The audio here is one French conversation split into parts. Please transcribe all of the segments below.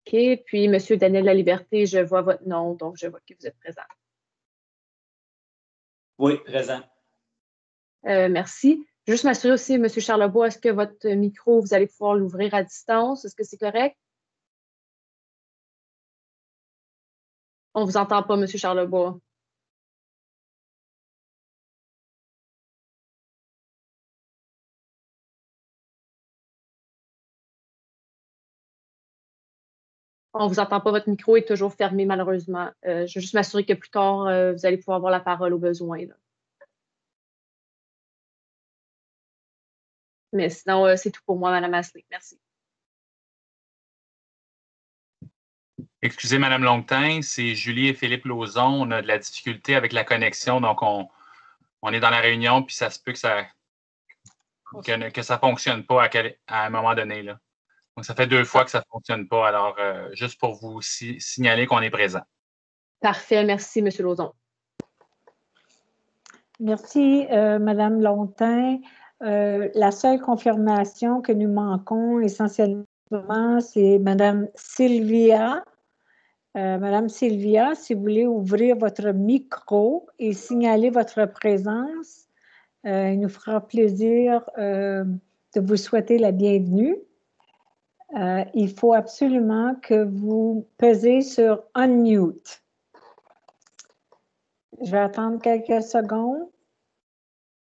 OK. Puis, M. Daniel Laliberté, je vois votre nom, donc je vois que vous êtes présent. Oui, présent. Merci. Juste m'assurer aussi, M. Charlebois, est-ce que votre micro, vous allez pouvoir l'ouvrir à distance? Est-ce que c'est correct? On ne vous entend pas, M. Charlebois. On ne vous entend pas, votre micro est toujours fermé, malheureusement. Je veux juste m'assurer que plus tard, vous allez pouvoir avoir la parole au besoin, là. Mais sinon, c'est tout pour moi, Mme Asselin. Merci. Excusez, Mme Longtin, c'est Julie et Philippe Lauzon. On a de la difficulté avec la connexion, donc on est dans la réunion, puis ça se peut que ça ne fonctionne pas à un moment donné, là. Donc, ça fait 2 fois que ça ne fonctionne pas. Alors, juste pour vous signaler qu'on est présent. Parfait. Merci, M. Lauzon. Merci, Mme Longtin. La seule confirmation que nous manquons essentiellement, c'est Mme Sylvia. Madame Sylvia, si vous voulez ouvrir votre micro et signaler votre présence, il nous fera plaisir de vous souhaiter la bienvenue. Il faut absolument que vous pesez sur Unmute. Je vais attendre quelques secondes.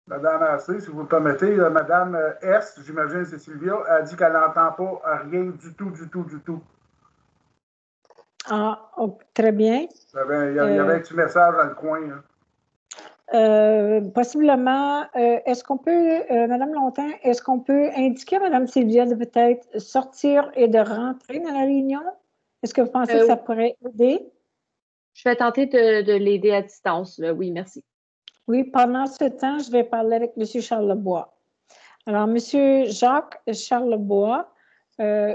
Madame Assé, si vous me permettez, Madame S, j'imagine c'est Sylvia, a dit qu'elle n'entend pas rien du tout. Ah, oh, très bien. Il y avait un petit message dans le coin. Possiblement, est-ce qu'on peut, Madame Longtin, est-ce qu'on peut indiquer à Madame Sylvia de peut-être sortir et de rentrer dans la réunion? Est-ce que vous pensez que ça pourrait aider? Je vais tenter de l'aider à distance, là. Oui, merci. Oui, pendant ce temps, je vais parler avec M. Charlebois. Alors, M. Jacques Charlebois,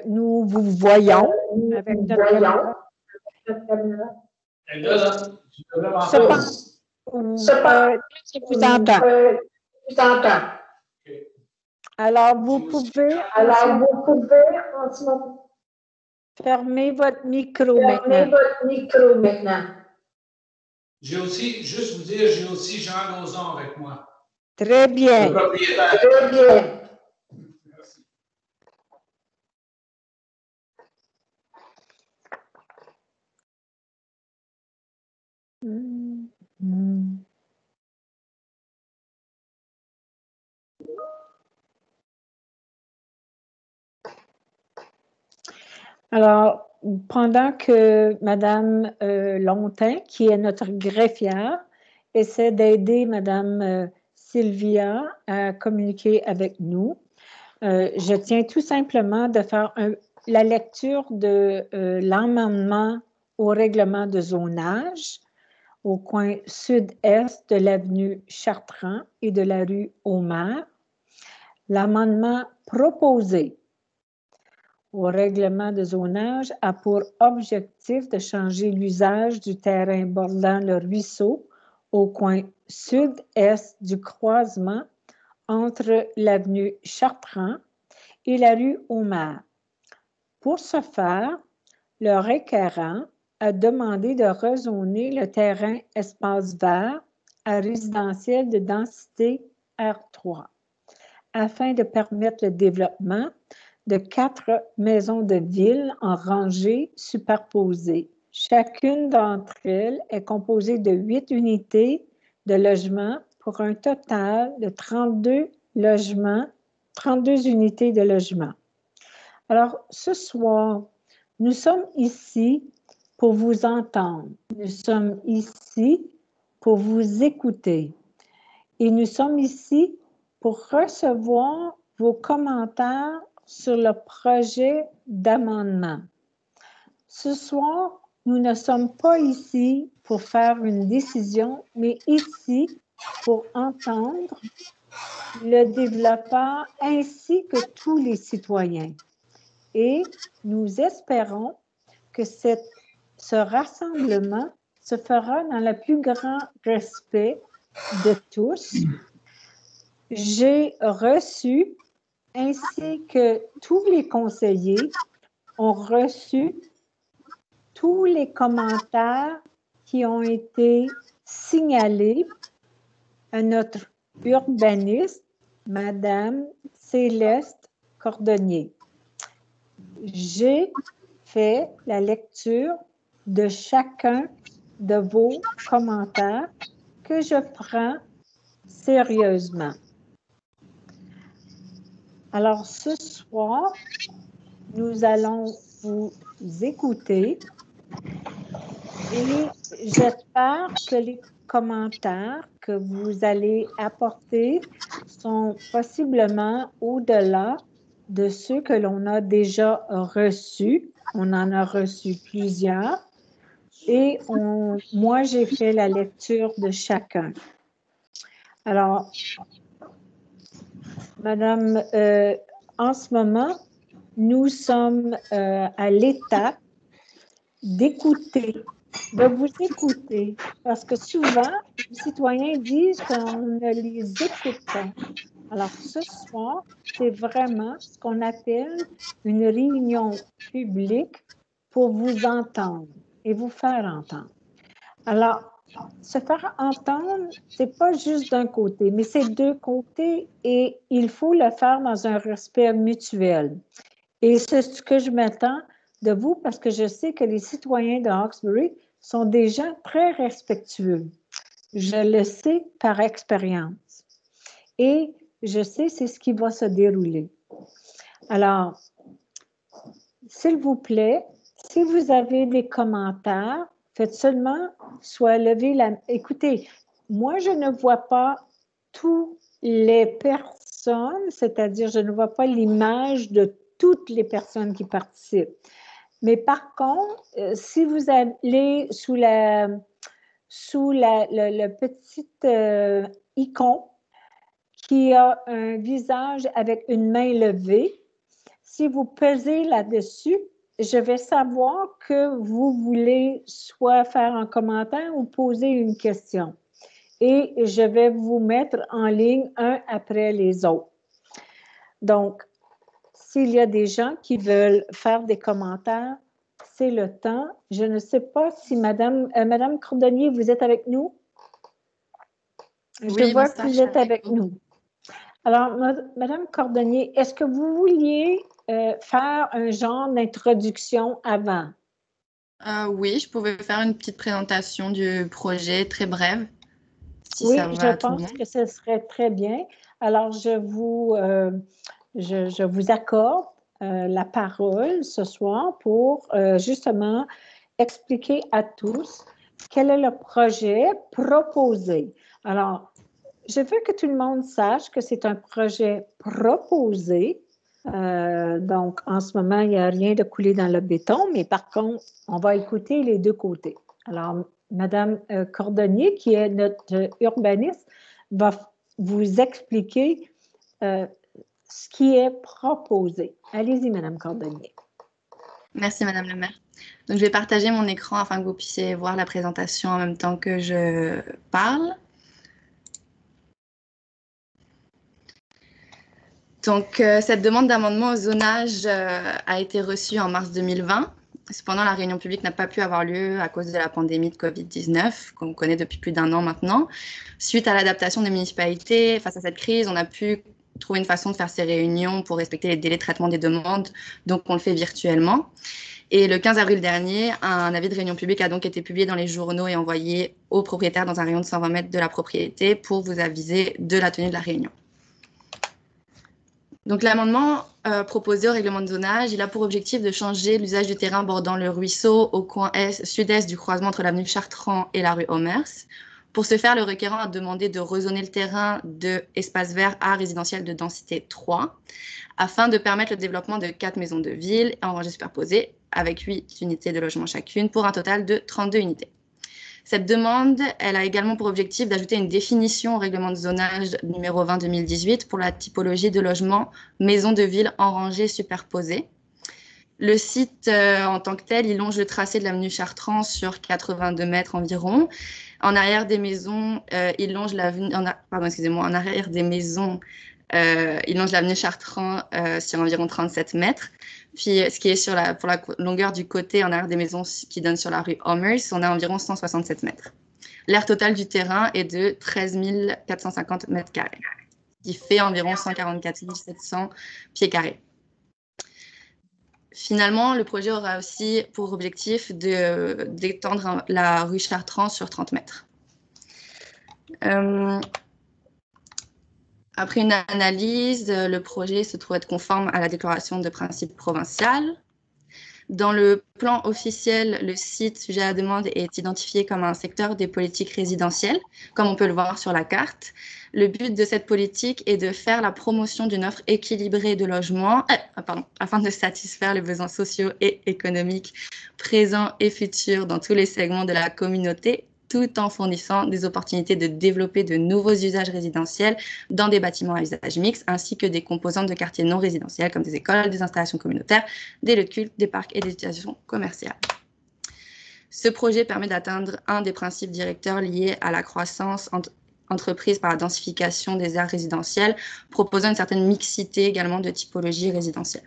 nous vous voyons avec notre caméra. Je vous entends. Alors, vous pouvez en ce moment fermer votre micro maintenant. J'ai aussi, juste vous dire, j'ai aussi Jean Lauzon avec moi. Très bien. Le propriétaire. Très bien. Merci. Alors, pendant que Mme Longtin, qui est notre greffière, essaie d'aider Mme Sylvia à communiquer avec nous, je tiens tout simplement de faire la lecture de l'amendement au règlement de zonage au coin sud-est de l'avenue Chartrand et de la rue Aumer. L'amendement proposé au règlement de zonage a pour objectif de changer l'usage du terrain bordant le ruisseau au coin sud-est du croisement entre l'avenue Chartrand et la rue Aumer. Pour ce faire, le requérant a demandé de rezoner le terrain espace vert à résidentiel de densité R3 afin de permettre le développement de 4 maisons de ville en rangées superposées. Chacune d'entre elles est composée de 8 unités de logement pour un total de 32 unités de logement. Alors, ce soir, nous sommes ici pour vous entendre. Nous sommes ici pour vous écouter. Et nous sommes ici pour recevoir vos commentaires sur le projet d'amendement. Ce soir, nous ne sommes pas ici pour faire une décision, mais ici pour entendre le développeur ainsi que tous les citoyens. Et nous espérons que ce rassemblement se fera dans le plus grand respect de tous. J'ai reçu, ainsi que tous les conseillers ont reçu tous les commentaires qui ont été signalés à notre urbaniste, Madame Céleste Cordonnier. J'ai fait la lecture de chacun de vos commentaires que je prends sérieusement. Alors, ce soir, nous allons vous écouter et j'espère que les commentaires que vous allez apporter sont possiblement au-delà de ceux que l'on a déjà reçus. On en a reçu plusieurs et moi, j'ai fait la lecture de chacun. Alors, Madame, en ce moment, nous sommes à l'étape d'écouter, de vous écouter, parce que souvent, les citoyens disent qu'on ne les écoute pas. Alors, ce soir, c'est vraiment ce qu'on appelle une réunion publique pour vous entendre et vous faire entendre. Alors, se faire entendre, c'est pas juste d'un côté, mais c'est deux côtés et il faut le faire dans un respect mutuel. Et c'est ce que je m'attends de vous parce que je sais que les citoyens de Hawkesbury sont des gens très respectueux. Je le sais par expérience. Et je sais c'est ce qui va se dérouler. Alors, s'il vous plaît, si vous avez des commentaires, faites seulement soit lever la... Écoutez, moi, je ne vois pas toutes les personnes, c'est-à-dire je ne vois pas l'image de toutes les personnes qui participent. Mais par contre, si vous allez sous le petit icône qui a un visage avec une main levée, si vous pesez là-dessus, je vais savoir que vous voulez soit faire un commentaire ou poser une question. Et je vais vous mettre en ligne un après les autres. Donc, s'il y a des gens qui veulent faire des commentaires, c'est le temps. Je ne sais pas si Madame Cordonnier, vous êtes avec nous? Je vois que vous êtes avec nous. Alors, Madame Cordonnier, est-ce que vous vouliez faire un genre d'introduction avant? Oui, je pouvais faire une petite présentation du projet très brève. Si oui, ça va je pense que ce serait très bien. Alors, je vous accorde la parole ce soir pour justement expliquer à tous quel est le projet proposé. Alors, je veux que tout le monde sache que c'est un projet proposé. Donc, en ce moment, il n'y a rien de coulé dans le béton, mais par contre, on va écouter les deux côtés. Alors, Madame Cordonnier, qui est notre urbaniste, va vous expliquer ce qui est proposé. Allez-y, Madame Cordonnier. Merci, Madame le maire. Donc, je vais partager mon écran afin que vous puissiez voir la présentation en même temps que je parle. Donc, cette demande d'amendement au zonage a été reçue en mars 2020. Cependant, la réunion publique n'a pas pu avoir lieu à cause de la pandémie de COVID-19, qu'on connaît depuis plus d'1 an maintenant. Suite à l'adaptation des municipalités face à cette crise, on a pu trouver une façon de faire ces réunions pour respecter les délais de traitement des demandes, donc on le fait virtuellement. Et le 15 avril dernier, un avis de réunion publique a donc été publié dans les journaux et envoyé aux propriétaires dans un rayon de 120 mètres de la propriété pour vous aviser de la tenue de la réunion. Donc l'amendement proposé au règlement de zonage, il a pour objectif de changer l'usage du terrain bordant le ruisseau au coin sud-est du croisement entre l'avenue Chartrand et la rue Homers. Pour ce faire, le requérant a demandé de rezoner le terrain de espace vert à résidentiel de densité 3 afin de permettre le développement de 4 maisons de ville en rangées superposées avec 8 unités de logement chacune pour un total de 32 unités. Cette demande, elle a également pour objectif d'ajouter une définition au règlement de zonage numéro 20-2018 pour la typologie de logement maison de ville en rangées superposées. Le site en tant que tel, il longe le tracé de l'avenue Chartrand sur 82 mètres environ. En arrière des maisons, il longe l'avenue, en arrière des maisons, Il longe l'avenue Chartrand sur environ 37 mètres. Puis, ce qui est pour la longueur du côté en arrière des maisons qui donne sur la rue Homers, on a environ 167 mètres. L'aire totale du terrain est de 13 450 mètres carrés, qui fait environ 144 700 pieds carrés. Finalement, le projet aura aussi pour objectif d'étendre la rue Chartrand sur 30 mètres. Après une analyse, le projet se trouve être conforme à la déclaration de principe provinciale. Dans le plan officiel, le site sujet à la demande est identifié comme un secteur des politiques résidentielles, comme on peut le voir sur la carte. Le but de cette politique est de faire la promotion d'une offre équilibrée de logements, afin de satisfaire les besoins sociaux et économiques présents et futurs dans tous les segments de la communauté, tout en fournissant des opportunités de développer de nouveaux usages résidentiels dans des bâtiments à usage mixte, ainsi que des composantes de quartiers non résidentiels comme des écoles, des installations communautaires, des lieux de culte, des parcs et des utilisations commerciales. Ce projet permet d'atteindre un des principes directeurs liés à la croissance entreprise par la densification des aires résidentielles, proposant une certaine mixité également de typologie résidentielle.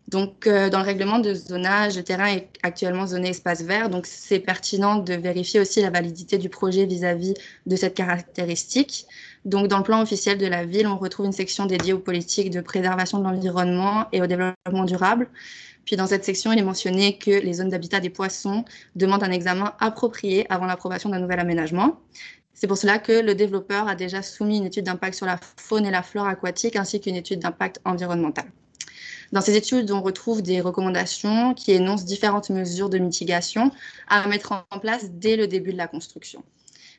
Donc, dans le règlement de zonage, le terrain est actuellement zoné espace vert, donc c'est pertinent de vérifier aussi la validité du projet vis-à-vis de cette caractéristique. Donc, dans le plan officiel de la ville, on retrouve une section dédiée aux politiques de préservation de l'environnement et au développement durable. Puis, dans cette section, il est mentionné que les zones d'habitat des poissons demandent un examen approprié avant l'approbation d'un nouvel aménagement. C'est pour cela que le développeur a déjà soumis une étude d'impact sur la faune et la flore aquatique, ainsi qu'une étude d'impact environnemental. Dans ces études, on retrouve des recommandations qui énoncent différentes mesures de mitigation à mettre en place dès le début de la construction.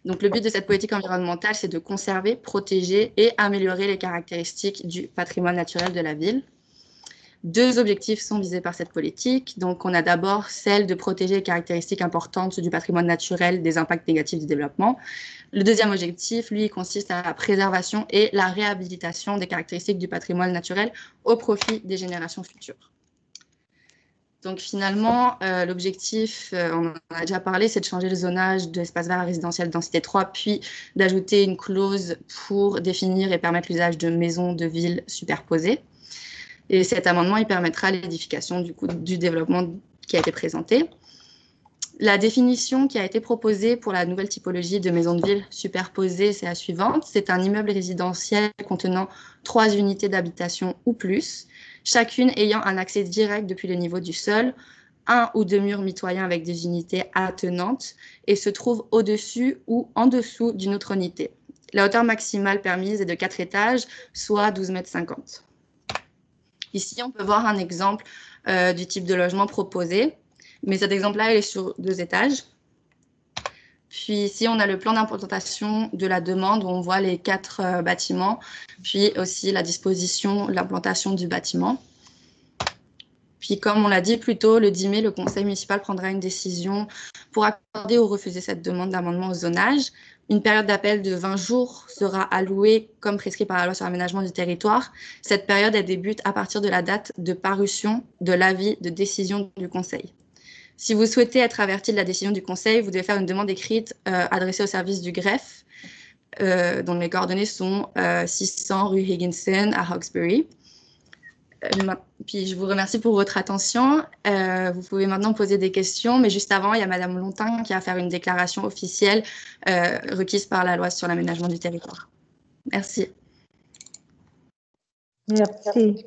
Donc, le but de cette politique environnementale, c'est de conserver, protéger et améliorer les caractéristiques du patrimoine naturel de la ville. Deux objectifs sont visés par cette politique. Donc, on a d'abord celle de protéger les caractéristiques importantes du patrimoine naturel des impacts négatifs du développement. Le deuxième objectif, lui, consiste à la préservation et la réhabilitation des caractéristiques du patrimoine naturel au profit des générations futures. Donc, finalement, l'objectif, on en a déjà parlé, c'est de changer le zonage de l'espace vert à résidentiel densité 3, puis d'ajouter une clause pour définir et permettre l'usage de maisons de ville superposées. Et cet amendement, il permettra l'édification du développement qui a été présenté. La définition qui a été proposée pour la nouvelle typologie de maison de ville superposée, c'est la suivante. C'est un immeuble résidentiel contenant 3 unités d'habitation ou plus, chacune ayant un accès direct depuis le niveau du sol, 1 ou 2 murs mitoyens avec des unités attenantes et se trouve au-dessus ou en dessous d'une autre unité. La hauteur maximale permise est de 4 étages, soit 12,50 m. Ici, on peut voir un exemple du type de logement proposé, mais cet exemple-là, il est sur 2 étages. Puis ici, on a le plan d'implantation de la demande où on voit les 4 bâtiments, puis aussi la disposition, l'implantation du bâtiment. Puis comme on l'a dit plus tôt, le 10 mai, le conseil municipal prendra une décision pour accorder ou refuser cette demande d'amendement au zonage. Une période d'appel de 20 jours sera allouée comme prescrit par la loi sur l'aménagement du territoire. Cette période, elle débute à partir de la date de parution de l'avis de décision du conseil. Si vous souhaitez être averti de la décision du conseil, vous devez faire une demande écrite adressée au service du greffe, dont les coordonnées sont 600 rue Higginson à Hawkesbury. Puis je vous remercie pour votre attention. Vous pouvez maintenant poser des questions, mais juste avant, il y a Madame Lontin qui a à faire une déclaration officielle requise par la loi sur l'aménagement du territoire. Merci. Merci.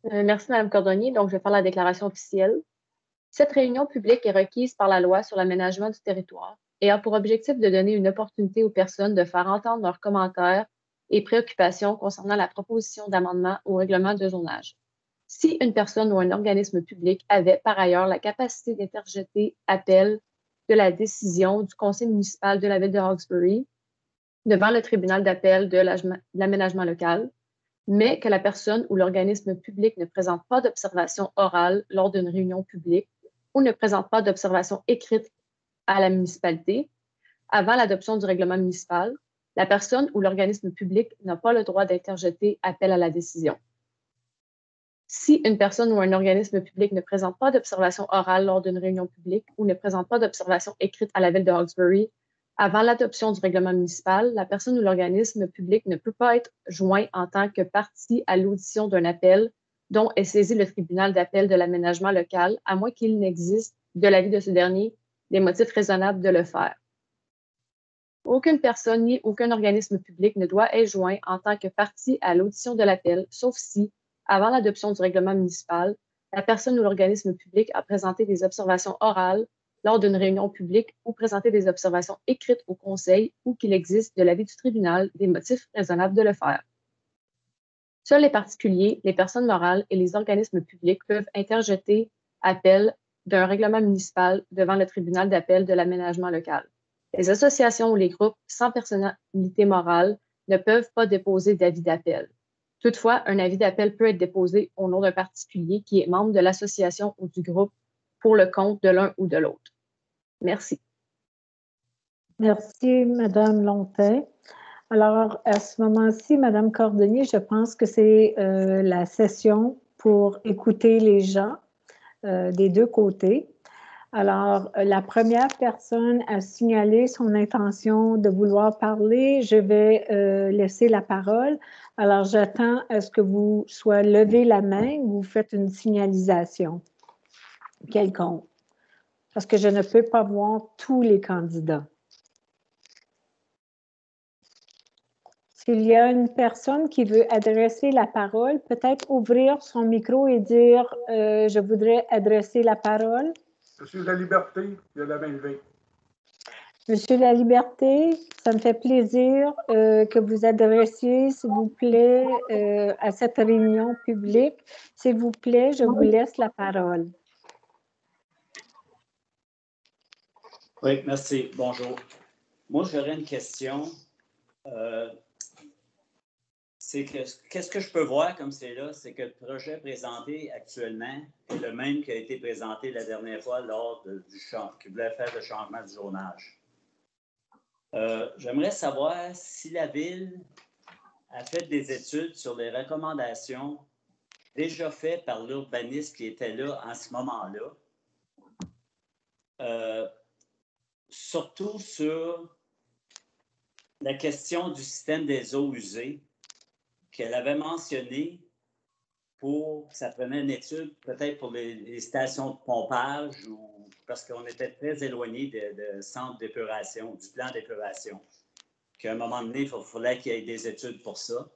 Merci, Mme Cordonnier. Donc, je vais faire la déclaration officielle. Cette réunion publique est requise par la loi sur l'aménagement du territoire et a pour objectif de donner une opportunité aux personnes de faire entendre leurs commentaires et préoccupations concernant la proposition d'amendement au règlement de zonage. Si une personne ou un organisme public avait par ailleurs la capacité d'interjeter appel de la décision du conseil municipal de la ville de Hawkesbury devant le tribunal d'appel de l'aménagement local, mais que la personne ou l'organisme public ne présente pas d'observation orale lors d'une réunion publique ou ne présente pas d'observation écrite à la municipalité, avant l'adoption du règlement municipal, la personne ou l'organisme public n'a pas le droit d'interjeter appel à la décision. Si une personne ou un organisme public ne présente pas d'observation orale lors d'une réunion publique ou ne présente pas d'observation écrite à la ville de Hawkesbury Avant l'adoption du règlement municipal, la personne ou l'organisme public ne peut pas être joint en tant que partie à l'audition d'un appel dont est saisi le tribunal d'appel de l'aménagement local, à moins qu'il n'existe, de l'avis de ce dernier, des motifs raisonnables de le faire. Aucune personne ni aucun organisme public ne doit être joint en tant que partie à l'audition de l'appel, sauf si, avant l'adoption du règlement municipal, la personne ou l'organisme public a présenté des observations orales lors d'une réunion publique ou présenté des observations écrites au conseil ou qu'il existe, de l'avis du tribunal, des motifs raisonnables de le faire. Seuls les particuliers, les personnes morales et les organismes publics peuvent interjeter appel d'un règlement municipal devant le tribunal d'appel de l'aménagement local. Les associations ou les groupes sans personnalité morale ne peuvent pas déposer d'avis d'appel. Toutefois, un avis d'appel peut être déposé au nom d'un particulier qui est membre de l'association ou du groupe pour le compte de l'un ou de l'autre. Merci. Merci, Madame Longtin. Alors, à ce moment-ci, Madame Cordonnier, je pense que c'est la session pour écouter les gens des deux côtés. Alors, la première personne a signalé son intention de vouloir parler. Je vais laisser la parole. Alors, j'attends à ce que vous soyez levé la main ou vous faites une signalisation quelconque, parce que je ne peux pas voir tous les candidats. S'il y a une personne qui veut adresser la parole, peut-être ouvrir son micro et dire « Je voudrais adresser la parole ». Monsieur La Liberté, il y a la main levée. Monsieur La Liberté, ça me fait plaisir que vous adressiez, s'il vous plaît, à cette réunion publique. S'il vous plaît, je vous laisse la parole. Oui, merci. Bonjour. Moi, j'aurais une question. C'est que qu'est-ce que je peux voir comme c'est là, c'est que le projet présenté actuellement est le même qui a été présenté la dernière fois lors qui voulait faire le changement de zonage. J'aimerais savoir si la Ville a fait des études sur les recommandations déjà faites par l'urbaniste qui était là en ce moment-là, surtout sur la question du système des eaux usées qu'elle avait mentionné pour que ça prenait une étude peut-être pour les stations de pompage ou parce qu'on était très éloigné de centre d'épuration, du plan d'épuration. Qu'à un moment donné, il fallait qu'il y ait des études pour ça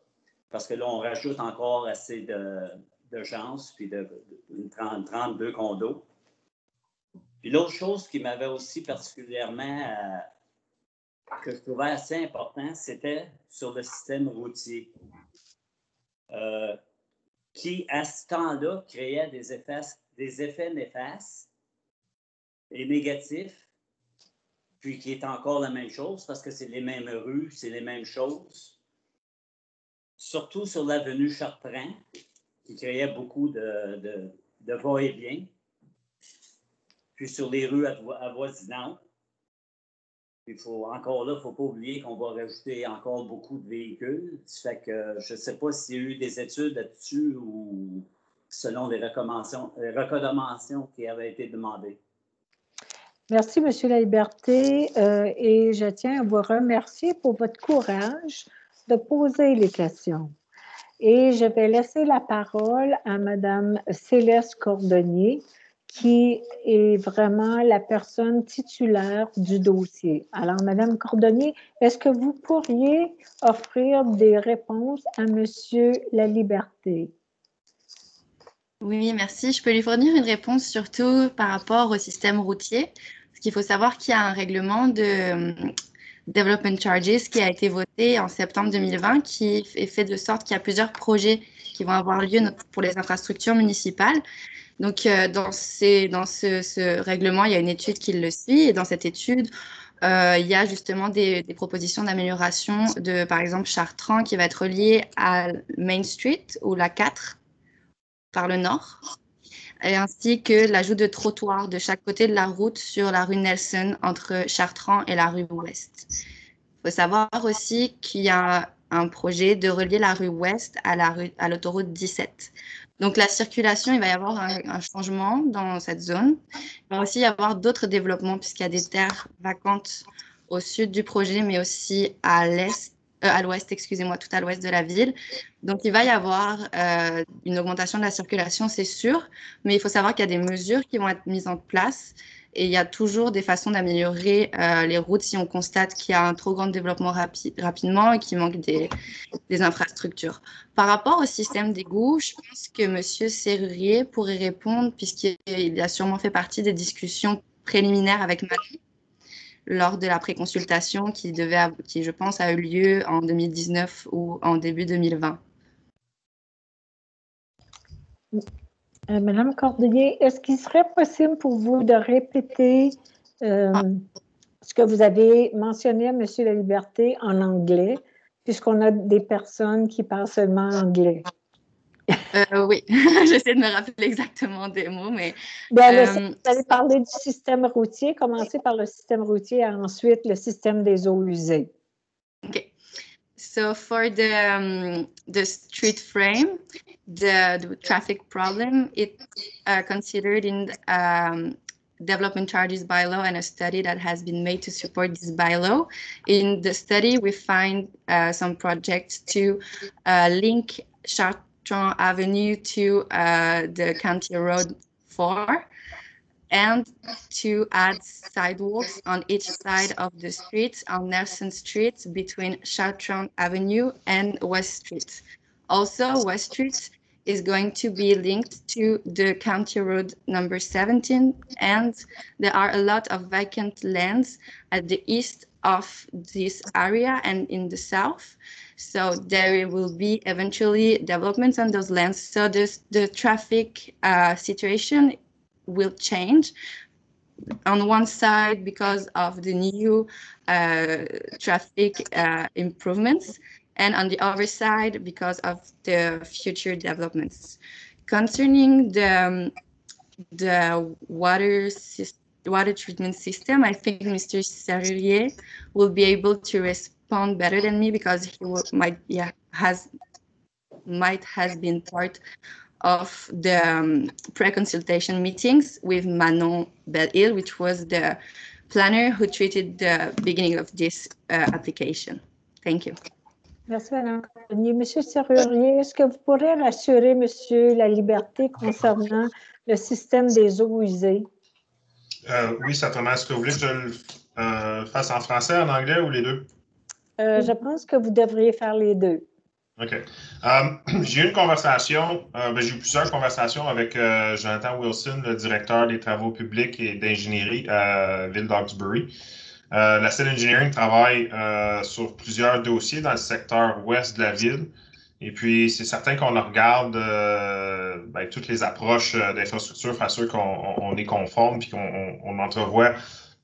parce que là, on rajoute encore assez de gens, puis de 32 condos. Puis l'autre chose qui m'avait aussi particulièrement que je trouvais assez important, c'était sur le système routier. Qui, à ce temps-là, créait des effets néfastes et négatifs, puis qui est encore la même chose, parce que c'est les mêmes rues, c'est les mêmes choses. Surtout sur l'avenue Chartrand, qui créait beaucoup de va-et-vient, puis sur les rues avoisinantes. Il encore là, il ne faut pas oublier qu'on va rajouter encore beaucoup de véhicules. Ça fait que je ne sais pas s'il y a eu des études là-dessus ou selon les recommandations qui avaient été demandées. Merci, M. La Liberté. Et je tiens à vous remercier pour votre courage de poser les questions. Et je vais laisser la parole à Mme Céleste Cordonnier, qui est vraiment la personne titulaire du dossier. Alors, Mme Cordonnier, est-ce que vous pourriez offrir des réponses à M. La Liberté? Oui, merci. Je peux lui fournir une réponse surtout par rapport au système routier. Parce qu'il faut savoir qu'il y a un règlement de Development Charges qui a été voté en septembre 2020 qui est fait de sorte qu'il y a plusieurs projets qui vont avoir lieu pour les infrastructures municipales. Donc, dans ce règlement, il y a une étude qui le suit. Et dans cette étude, il y a justement des propositions d'amélioration de, par exemple, Chartrand qui va être relié à Main Street ou la 4 par le nord, et ainsi que l'ajout de trottoirs de chaque côté de la route sur la rue Nelson entre Chartrand et la rue Ouest. Il faut savoir aussi qu'il y a un projet de relier la rue Ouest à l'autoroute 17. Donc, la circulation, il va y avoir un changement dans cette zone. Il va aussi y avoir d'autres développements puisqu'il y a des terres vacantes au sud du projet, mais aussi à l'ouest, excusez-moi, tout à l'ouest de la ville. Donc, il va y avoir une augmentation de la circulation, c'est sûr, mais il faut savoir qu'il y a des mesures qui vont être mises en place et il y a toujours des façons d'améliorer les routes si on constate qu'il y a un trop grand développement rapidement et qu'il manque des infrastructures. Par rapport au système d'égouts, je pense que M. Serrurier pourrait répondre puisqu'il a sûrement fait partie des discussions préliminaires avec Manon lors de la préconsultation qui, je pense, a eu lieu en 2019 ou en début 2020. Madame Cordelier, est-ce qu'il serait possible pour vous de répéter ce que vous avez mentionné à M. Laliberté en anglais, puisqu'on a des personnes qui parlent seulement anglais? Oui, j'essaie de me rappeler exactement des mots, mais... Vous allez parler du système routier, commencer par le système routier et ensuite le système des eaux usées. Okay. So for the street frame, the traffic problem, it's considered in development charges bylaw and a study that has been made to support this bylaw. In the study, we find some projects to link Chartrand Avenue to the County Road 4 and to add sidewalks on each side of the street on Nelson Street between Chartrand Avenue and West Street. Also, West Street is going to be linked to the County Road number 17, and there are a lot of vacant lands at the east of this area and in the south. So there will be eventually developments on those lands. So the traffic situation will change on one side because of the new traffic improvements, and on the other side because of the future developments. Concerning the water treatment system, I think Mr. Serrurier will be able to respond better than me because he might has been part of the pre-consultation meetings with Manon Belle-Île, which was the planner who treated the beginning of this application. Thank you. Merci, Mme Cordelier. Monsieur Serrurier, est-ce que vous pourrez rassurer Monsieur Laliberté concernant le système des eaux usées? Oui, certainement. Est-ce que vous voulez que je le fasse en français, en anglais ou les deux? Je pense que vous devriez faire les deux. OK. J'ai eu une conversation, j'ai eu plusieurs conversations avec Jonathan Wilson, le directeur des travaux publics et d'ingénierie à Ville d'Hawkesbury. La Civil Engineering travaille sur plusieurs dossiers dans le secteur ouest de la ville. Et puis, c'est certain qu'on regarde toutes les approches d'infrastructure à ceux qu'on est conforme et qu'on entrevoit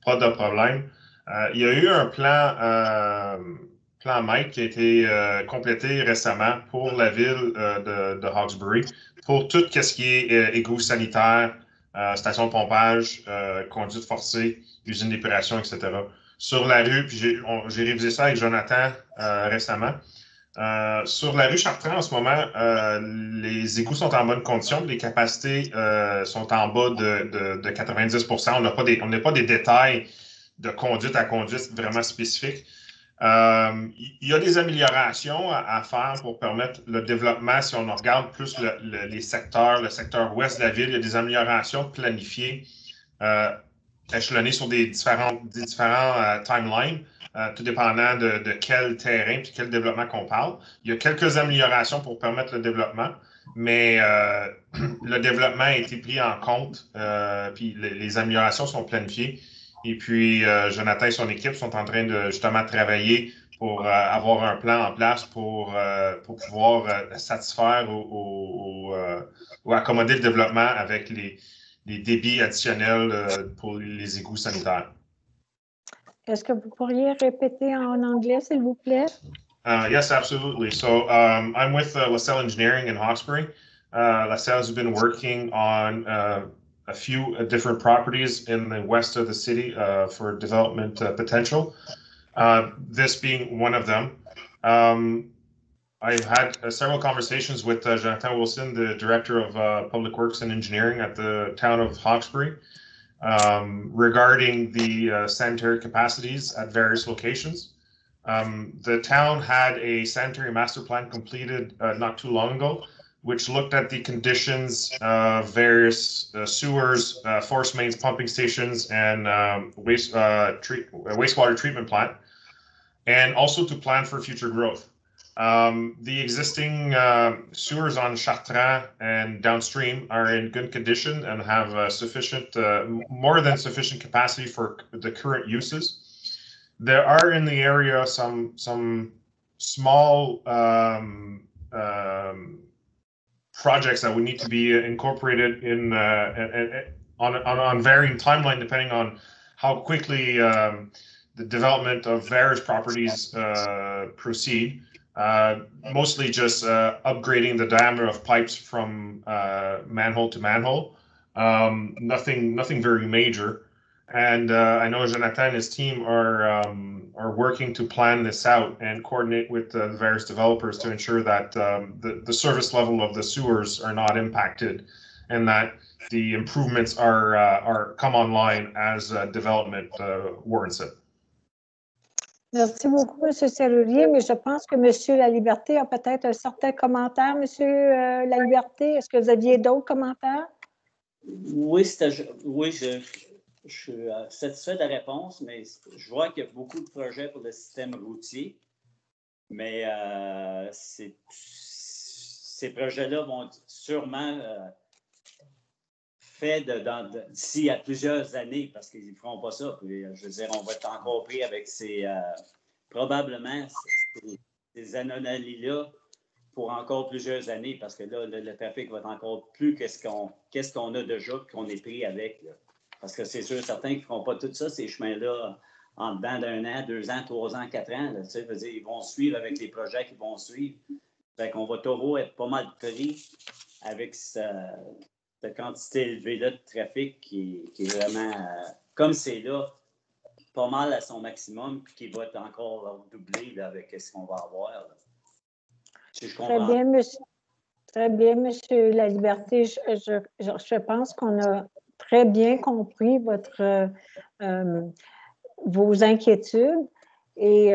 pas de problème. Il y a eu un plan maître qui a été complété récemment pour la ville de Hawkesbury pour tout ce qui est égouts sanitaires, station de pompage, conduite forcée, usine d'épuration, etc. Sur la rue, puis j'ai révisé ça avec Jonathan récemment. Sur la rue Chartrand, en ce moment, les égouts sont en bonne condition, les capacités sont en bas de 90%. On n'a pas des détails de conduite à conduite vraiment spécifiques. Il y a des améliorations à faire pour permettre le développement. Si on regarde plus le secteur ouest de la ville, il y a des améliorations planifiées, échelonnées sur des différents timelines, tout dépendant de quel terrain et quel développement qu'on parle. Il y a quelques améliorations pour permettre le développement, mais le développement a été pris en compte, puis les améliorations sont planifiées. Et puis, Jonathan et son équipe sont en train de justement travailler pour avoir un plan en place pour pouvoir satisfaire ou accommoder le développement avec les débits additionnels pour les égouts sanitaires. Est-ce que vous pourriez répéter en anglais, s'il vous plaît? Yes, absolutely. So I'm with LaSalle Engineering in Hawkesbury. LaSalle has been working on a few different properties in the west of the city for development potential, this being one of them. I've had several conversations with Jonathan Wilson, the Director of Public Works and Engineering at the town of Hawkesbury. regarding the sanitary capacities at various locations. The town had a sanitary master plan completed not too long ago, which looked at the conditions of various sewers, force mains, pumping stations, and wastewater treatment plant, and also to plan for future growth. The existing sewers on Chartrand and downstream are in good condition and have sufficient, more than sufficient capacity for the current uses. There are in the area some small projects that would need to be incorporated in on varying timeline depending on how quickly the development of various properties proceed. Mostly just upgrading the diameter of pipes from manhole to manhole. Nothing very major. And I know Jonathan and his team are working to plan this out and coordinate with the various developers to ensure that the service level of the sewers are not impacted, and that the improvements are come online as development warrants it. Merci beaucoup, M. Serrurier, mais je pense que M. Laliberté a peut-être un certain commentaire. M. Laliberté, est-ce que vous aviez d'autres commentaires? Oui, je suis satisfait de la réponse, mais je vois qu'il y a beaucoup de projets pour le système routier, mais ces projets-là vont être sûrement faits d'ici à plusieurs années, parce qu'ils ne feront pas ça. Puis, je veux dire, on va être encore pris avec probablement ces anomalies-là pour encore plusieurs années, parce que là, le trafic va être encore plus qu'est-ce qu'on a déjà, qu'on est pris avec, là. Parce que c'est sûr, certains qui ne feront pas tout ça, ces chemins-là, en dedans d'1 an, 2 ans, 3 ans, 4 ans. Là, tu sais, dire, ils vont suivre avec les projets qu'ils vont suivre. Fait qu'on va toujours être pas mal pris avec cette quantité élevée-là de trafic qui est vraiment, comme c'est là, pas mal à son maximum, puis qui va être encore doublé là, avec ce qu'on va avoir. Là. Si je comprends. Très bien, M. Laliberté. Je pense qu'on a très bien compris vos inquiétudes et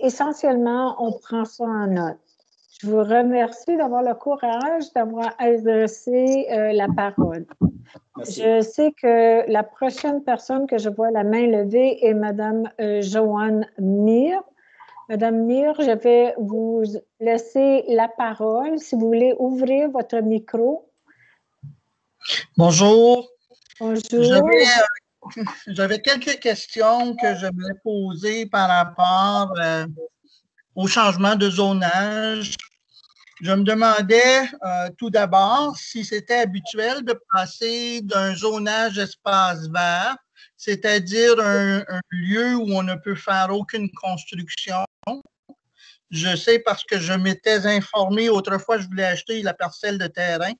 essentiellement, on prend ça en note. Je vous remercie d'avoir le courage d'avoir adressé la parole. Merci. Je sais que la prochaine personne que je vois la main levée est Mme Joanne Mir. Madame Mir, je vais vous laisser la parole. Si vous voulez ouvrir votre micro. Bonjour. Bonjour. J'avais quelques questions que je voulais poser par rapport au changement de zonage. Je me demandais tout d'abord si c'était habituel de passer d'un zonage espace vert, c'est-à-dire un lieu où on ne peut faire aucune construction. Je sais parce que je m'étais informé, autrefois je voulais acheter la parcelle de terrain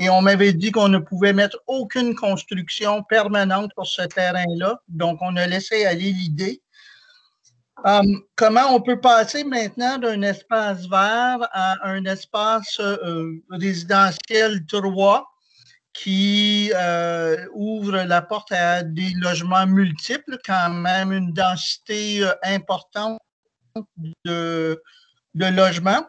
et on m'avait dit qu'on ne pouvait mettre aucune construction permanente pour ce terrain-là, donc on a laissé aller l'idée. Comment on peut passer maintenant d'un espace vert à un espace résidentiel 3 qui ouvre la porte à des logements multiples, quand même une densité importante de logements.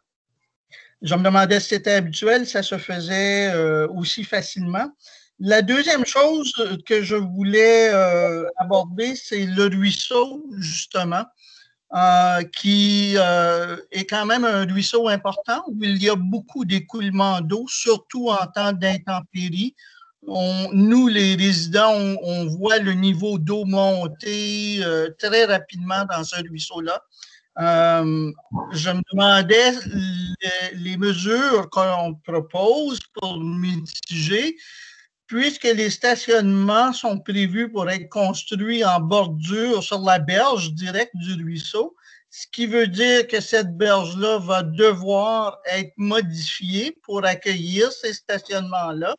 Je me demandais si c'était habituel, ça se faisait aussi facilement. La deuxième chose que je voulais aborder, c'est le ruisseau, justement. Qui est quand même un ruisseau important où il y a beaucoup d'écoulement d'eau, surtout en temps d'intempéries. Nous, les résidents, on voit le niveau d'eau monter très rapidement dans ce ruisseau-là. Je me demandais les mesures qu'on propose pour mitiger, puisque les stationnements sont prévus pour être construits en bordure sur la berge directe du ruisseau, ce qui veut dire que cette berge-là va devoir être modifiée pour accueillir ces stationnements-là.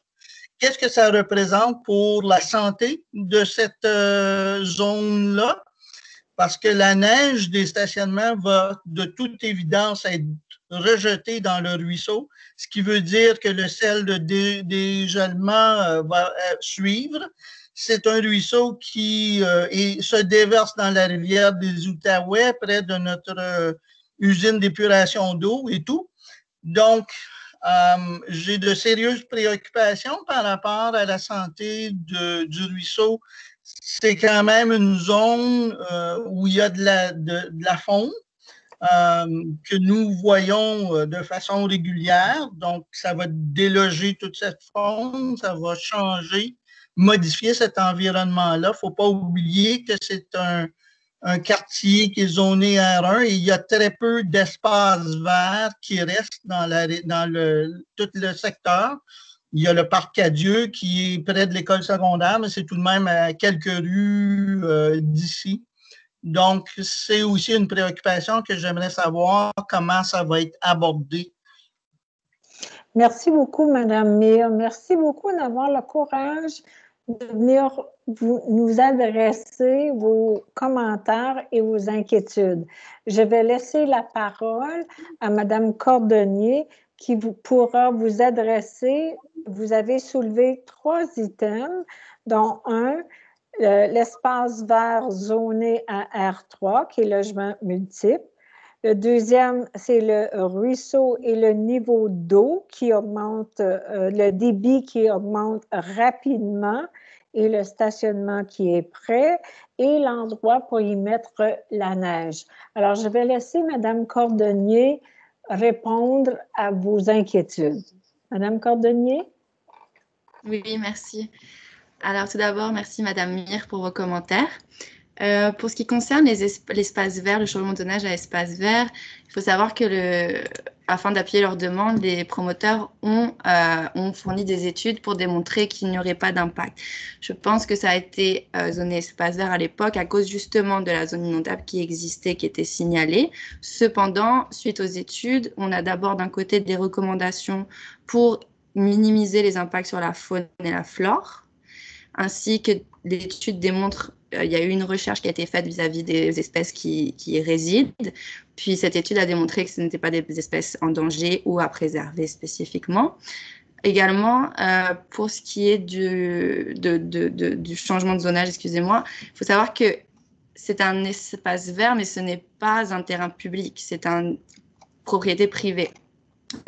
Qu'est-ce que ça représente pour la santé de cette zone-là? Parce que la neige des stationnements va de toute évidence être rejeté dans le ruisseau, ce qui veut dire que le sel de dégellement va suivre. C'est un ruisseau qui se déverse dans la rivière des Outaouais, près de notre usine d'épuration d'eau et tout. Donc, j'ai de sérieuses préoccupations par rapport à la santé du ruisseau. C'est quand même une zone où il y a de la faune que nous voyons de façon régulière. Donc, ça va déloger toute cette faune, ça va changer, modifier cet environnement-là. Il ne faut pas oublier que c'est un quartier qui est zoné R1 et il y a très peu d'espace vert qui reste dans tout le secteur. Il y a le parc Cadieux qui est près de l'école secondaire, mais c'est tout de même à quelques rues d'ici. Donc, c'est aussi une préoccupation que j'aimerais savoir comment ça va être abordé. Merci beaucoup, Mme Mir. Merci beaucoup d'avoir le courage de venir nous adresser vos commentaires et vos inquiétudes. Je vais laisser la parole à Mme Cordonnier qui pourra vous adresser. Vous avez soulevé 3 items, dont un, l'espace vert zoné à R3, qui est logement multiple. Le deuxième, c'est le ruisseau et le niveau d'eau qui augmente, le débit qui augmente rapidement et le stationnement qui est prêt et l'endroit pour y mettre la neige. Alors, je vais laisser Mme Cordonnier répondre à vos inquiétudes. Mme Cordonnier? Oui, merci. Alors, tout d'abord, merci Mme Mir pour vos commentaires. Pour ce qui concerne l'espace vert, le changement de zonage à espace vert, il faut savoir que afin d'appuyer leur demande, les promoteurs ont fourni des études pour démontrer qu'il n'y aurait pas d'impact. Je pense que ça a été zoné espace vert à l'époque à cause justement de la zone inondable qui existait, qui était signalée. Cependant, suite aux études, on a d'abord d'un côté des recommandations pour minimiser les impacts sur la faune et la flore, ainsi que l'étude démontre, il y a eu une recherche qui a été faite vis-à-vis des espèces qui y résident, puis cette étude a démontré que ce n'étaient pas des espèces en danger ou à préserver spécifiquement. Également, pour ce qui est du changement de zonage, excusez-moi, il faut savoir que c'est un espace vert, mais ce n'est pas un terrain public, c'est une propriété privée.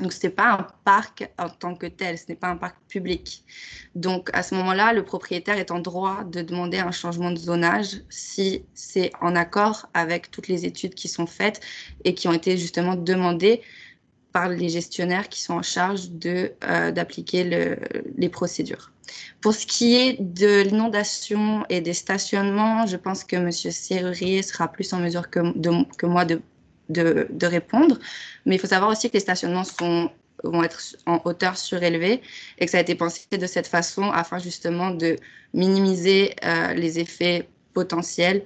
Donc, ce n'est pas un parc en tant que tel, ce n'est pas un parc public. Donc, à ce moment-là, le propriétaire est en droit de demander un changement de zonage si c'est en accord avec toutes les études qui sont faites et qui ont été justement demandées par les gestionnaires qui sont en charge d'appliquer les procédures. Pour ce qui est de l'inondation et des stationnements, je pense que M. Serrurier sera plus en mesure que moi de répondre, mais il faut savoir aussi que les stationnements vont être en hauteur surélevée et que ça a été pensé de cette façon afin justement de minimiser les effets potentiels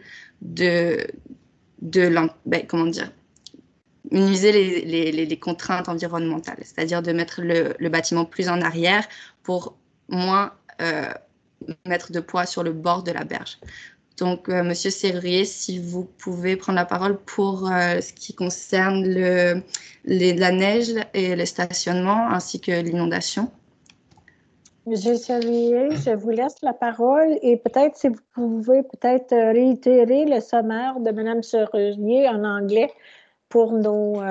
minimiser les contraintes environnementales, c'est-à-dire de mettre le bâtiment plus en arrière pour moins mettre de poids sur le bord de la berge. Donc, Monsieur Serrurier, si vous pouvez prendre la parole pour ce qui concerne la neige et le stationnement, ainsi que l'inondation. Monsieur Serrurier, je vous laisse la parole et peut-être si vous pouvez réitérer le sommaire de Mme Serrurier en anglais pour nos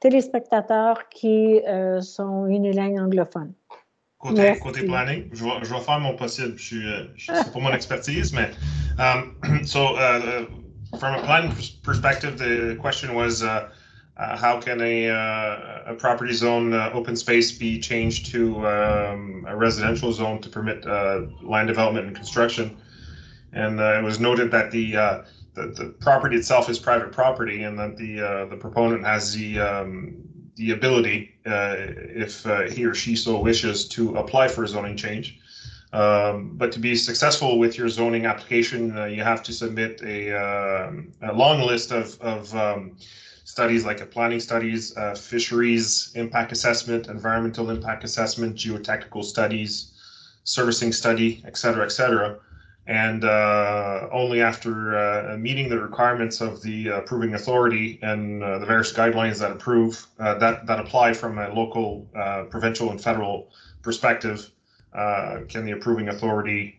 téléspectateurs qui sont unilingues anglophones. Côté planning, je vais faire mon possible. C'est pas mon expertise, mais from a planning perspective, the question was how can a property zone open space be changed to a residential zone to permit land development and construction? And it was noted that the property itself is private property, and that the proponent has the ability, if he or she so wishes, to apply for a zoning change. But to be successful with your zoning application, you have to submit a long list of studies like planning studies, fisheries impact assessment, environmental impact assessment, geotechnical studies, servicing study, et cetera, And only after meeting the requirements of the approving authority and the various guidelines that that apply from a local, provincial, and federal perspective, can the approving authority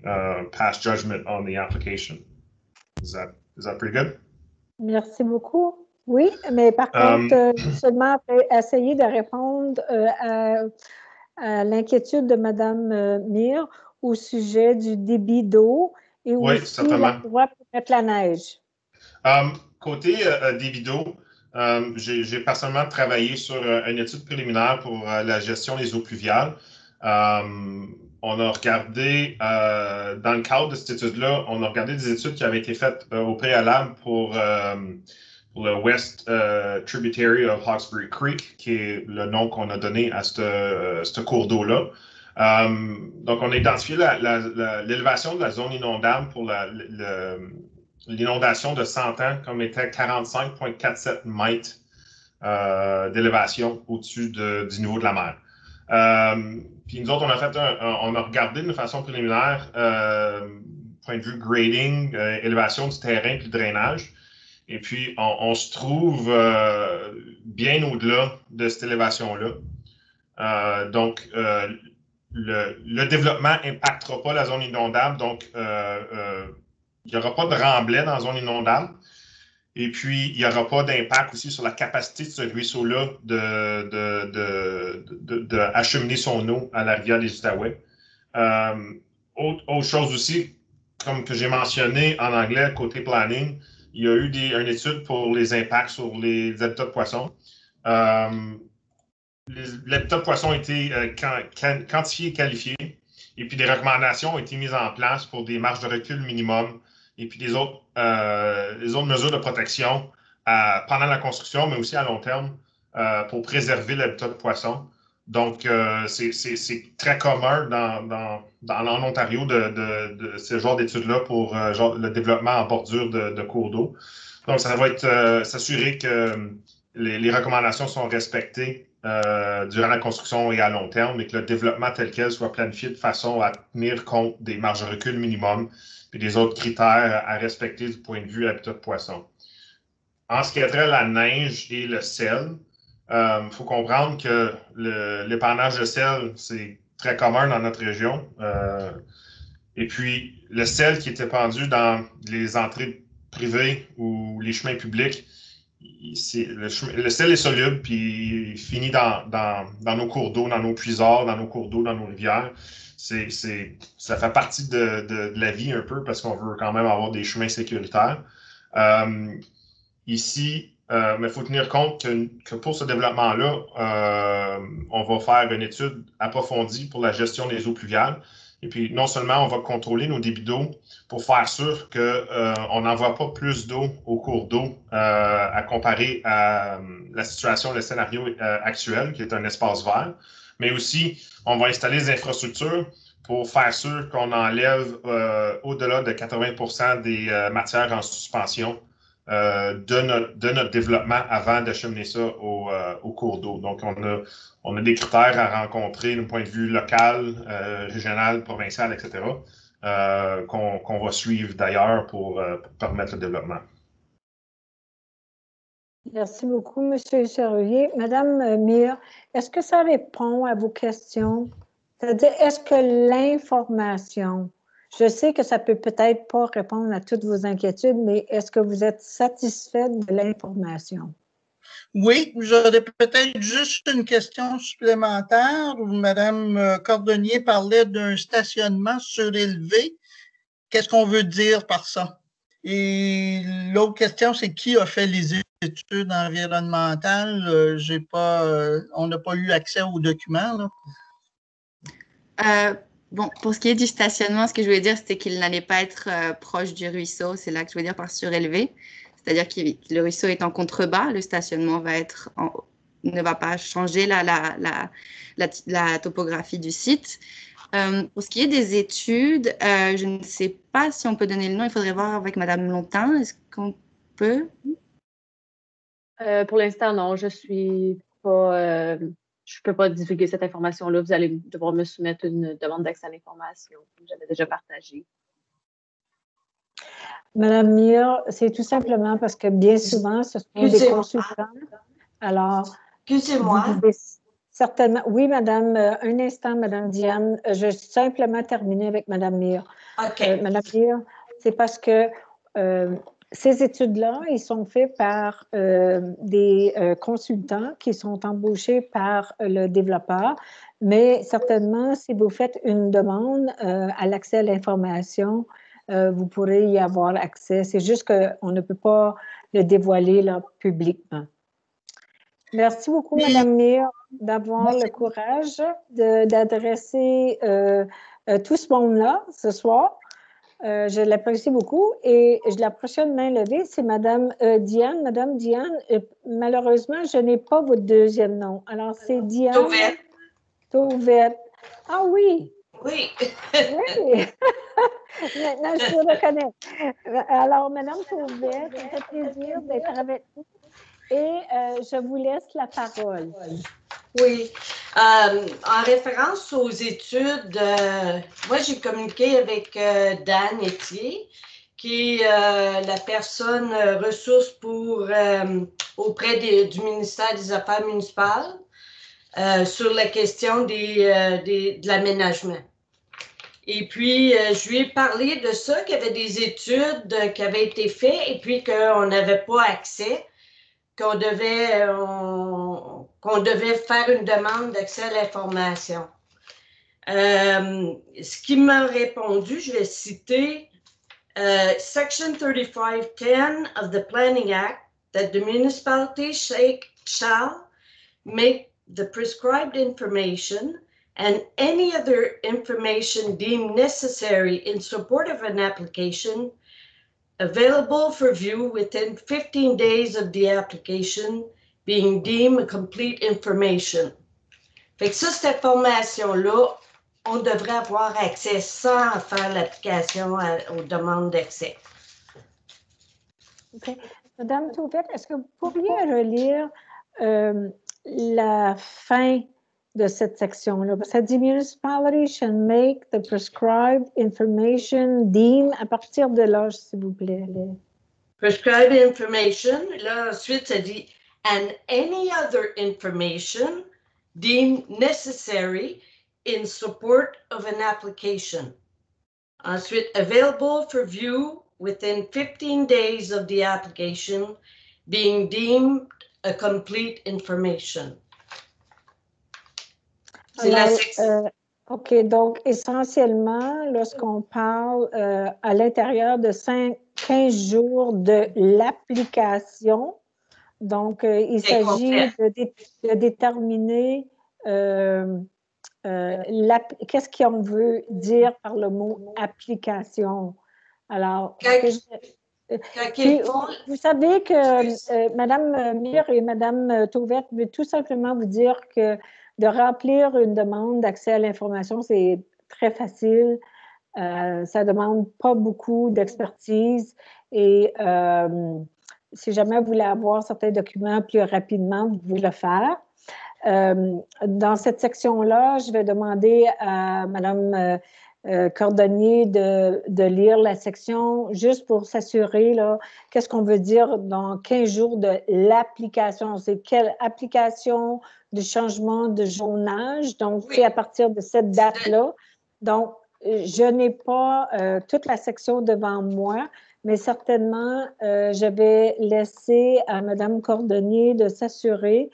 pass judgment on the application. Is that pretty good? Merci beaucoup. Oui, mais par contre, seulement essayer de répondre à l'inquiétude de Mme Mir au sujet du débit d'eau et oui, aussi certainement. l'endroit pour mettre la neige. Côté débit d'eau, j'ai personnellement travaillé sur une étude préliminaire pour la gestion des eaux pluviales. On a regardé, dans le cadre de cette étude-là, on a regardé des études qui avaient été faites au préalable pour le West Tributary of Hawkesbury Creek, qui est le nom qu'on a donné à ce cours d'eau-là. Donc, on a identifié l'élévation de la zone inondable pour l'inondation de 100 ans comme était 45,47 mètres d'élévation au-dessus du niveau de la mer. Puis nous autres, on a regardé de façon préliminaire, point de vue grading, élévation du terrain puis drainage. Et puis, on se trouve bien au-delà de cette élévation-là. Donc, le développement n'impactera pas la zone inondable. Donc, il n'y aura pas de remblai dans la zone inondable. Et puis, il n'y aura pas d'impact aussi sur la capacité de ce ruisseau-là d'acheminer son eau à la rivière des Outaouais. Autre chose aussi, comme que j'ai mentionné en anglais, côté planning, il y a eu une étude pour les impacts sur les habitats de poissons. Les habitats de poissons ont été quantifiés et qualifiés, et puis des recommandations ont été mises en place pour des marges de recul minimum, et puis les autres mesures de protection pendant la construction, mais aussi à long terme, pour préserver l'habitat de poissons. Donc, c'est très commun en Ontario de ce genre d'études-là pour le développement en bordure de cours d'eau. Donc, ça va être s'assurer que les recommandations sont respectées durant la construction et à long terme, et que le développement tel quel soit planifié de façon à tenir compte des marges de recul minimum et des autres critères à respecter du point de vue habitat de poisson. En ce qui est trait à la neige et le sel, il faut comprendre que l'épandage de sel, c'est très commun dans notre région. Et puis, le sel qui est épandu dans les entrées privées ou les chemins publics, le sel est soluble, puis il finit dans nos cours d'eau, dans nos puisards, dans nos cours d'eau, dans nos rivières. Ça fait partie de la vie un peu parce qu'on veut quand même avoir des chemins sécuritaires. Ici, mais il faut tenir compte que pour ce développement-là, on va faire une étude approfondie pour la gestion des eaux pluviales. Et puis, non seulement on va contrôler nos débits d'eau pour faire sûr qu'on n'envoie pas plus d'eau au cours d'eau à comparer à la situation, le scénario actuel, qui est un espace vert. Mais aussi, on va installer des infrastructures pour faire sûr qu'on enlève au-delà de 80% des matières en suspension de notre développement avant d'acheminer ça au cours d'eau. Donc, on a des critères à rencontrer d'un point de vue local, régional, provincial, etc., qu'on va suivre d'ailleurs pour permettre le développement. Merci beaucoup, M. Charrier. Madame Mir, est-ce que ça répond à vos questions? C'est-à-dire, est-ce que l'information, je sais que ça peut-être pas répondre à toutes vos inquiétudes, mais est-ce que vous êtes satisfaite de l'information? Oui, j'aurais peut-être juste une question supplémentaire où Mme Cordonnier parlait d'un stationnement surélevé. Qu'est-ce qu'on veut dire par ça? Et l'autre question, c'est qui a fait les études environnementales? On n'a pas eu accès aux documents, là. Bon, pour ce qui est du stationnement, ce que je voulais dire, c'était qu'il n'allait pas être proche du ruisseau. C'est là que je voulais dire par surélevé. C'est-à-dire que le ruisseau est en contrebas, le stationnement ne va pas changer la topographie du site. Pour ce qui est des études, je ne sais pas si on peut donner le nom. Il faudrait voir avec Mme Longtin. Est-ce qu'on peut? Pour l'instant, non. Je ne peux pas divulguer cette information-là. Vous allez devoir me soumettre une demande d'accès à l'information que j'avais déjà partagée. Madame Mir, c'est tout simplement parce que bien souvent, ce sont des Excusez-moi. consultants. Alors, Excusez-moi. vous pouvez certainement. Oui, Madame, un instant, Madame Diane. Je vais simplement terminer avec Madame Mir. OK. Madame Mir, c'est parce que ces études-là, ils sont faits par des consultants qui sont embauchés par le développeur, mais certainement, si vous faites une demande à l'accès à l'information, vous pourrez y avoir accès. C'est juste qu'on ne peut pas le dévoiler là, publiquement. Merci beaucoup, Madame Mir, d'avoir le courage d'adresser tout ce monde-là ce soir. Je l'apprécie beaucoup. Et la prochaine main levée, c'est Madame Diane. Madame Diane, malheureusement, je n'ai pas votre deuxième nom. Alors, c'est Diane Tauvette. Tauvette. Ah oui! Oui. Oui! Maintenant, je te reconnais. Alors, Madame Tauvette, ça me fait plaisir d'être avec vous. Et je vous laisse la parole. Oui. En référence aux études, moi, j'ai communiqué avec Dan Etier, qui est la personne ressource auprès du ministère des Affaires municipales sur la question de l'aménagement. Et puis, je lui ai parlé de ça, qu'il y avait des études qui avaient été faites et puis qu'on n'avait pas accès, qu'on devait faire une demande d'accès à l'information. Ce qu'il m'a répondu, je vais citer Section 3510 of the Planning Act, that the municipality shall make the prescribed information and any other information deemed necessary in support of an application available for view within 15 days of the application being deemed a complete information. Fait que ça, cette information-là, on devrait avoir accès sans faire l'application aux demandes d'accès. OK. Madame Tauvette, est-ce que vous pourriez relire la fin de cette section-là? Ça dit « Municipality shall make the prescribed information deemed » à partir de là, s'il vous plaît. Prescribed information. Là, ensuite, ça dit « and any other information deemed necessary in support of an application ». Ensuite, available for view within 15 days of the application being deemed a complete information. OK, donc essentiellement, lorsqu'on parle à l'intérieur de 15 jours de l'application, donc il s'agit de déterminer qu'est-ce qu'on veut dire par le mot application. Alors, vous savez que Mme Mir et Mme Tauvette veulent tout simplement vous dire que de remplir une demande d'accès à l'information, c'est très facile. Ça ne demande pas beaucoup d'expertise et si jamais vous voulez avoir certains documents plus rapidement, vous pouvez le faire. Dans cette section-là, je vais demander à Mme Cordonnier de lire la section juste pour s'assurer qu'est-ce qu'on veut dire dans 15 jours de l'application. C'est quelle application du changement de zonage. Donc, c'est à partir de cette date-là. Donc, je n'ai pas toute la section devant moi, mais certainement, je vais laisser à Mme Cordonnier de s'assurer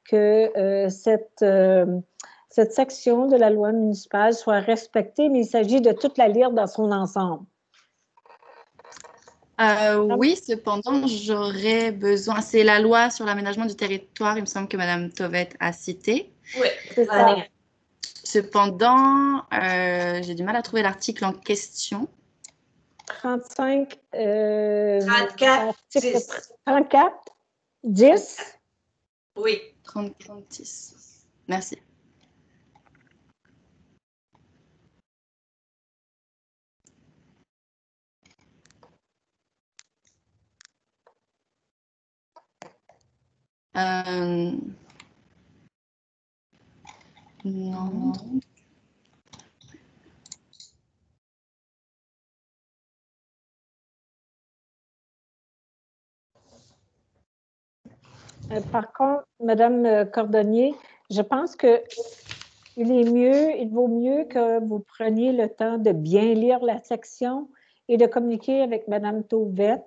que cette section de la loi municipale soit respectée, mais il s'agit de toute la lire dans son ensemble. Oui, cependant, j'aurais besoin. C'est la loi sur l'aménagement du territoire, il me semble que Mme Tauvette a cité. Oui, c'est ça. Cependant, j'ai du mal à trouver l'article en question. 35. 34, 10. 34, 10. Oui. 34, 10. Merci. Non. Par contre, Madame Cordonnier, je pense que il vaut mieux que vous preniez le temps de bien lire la section et de communiquer avec Madame Tauvette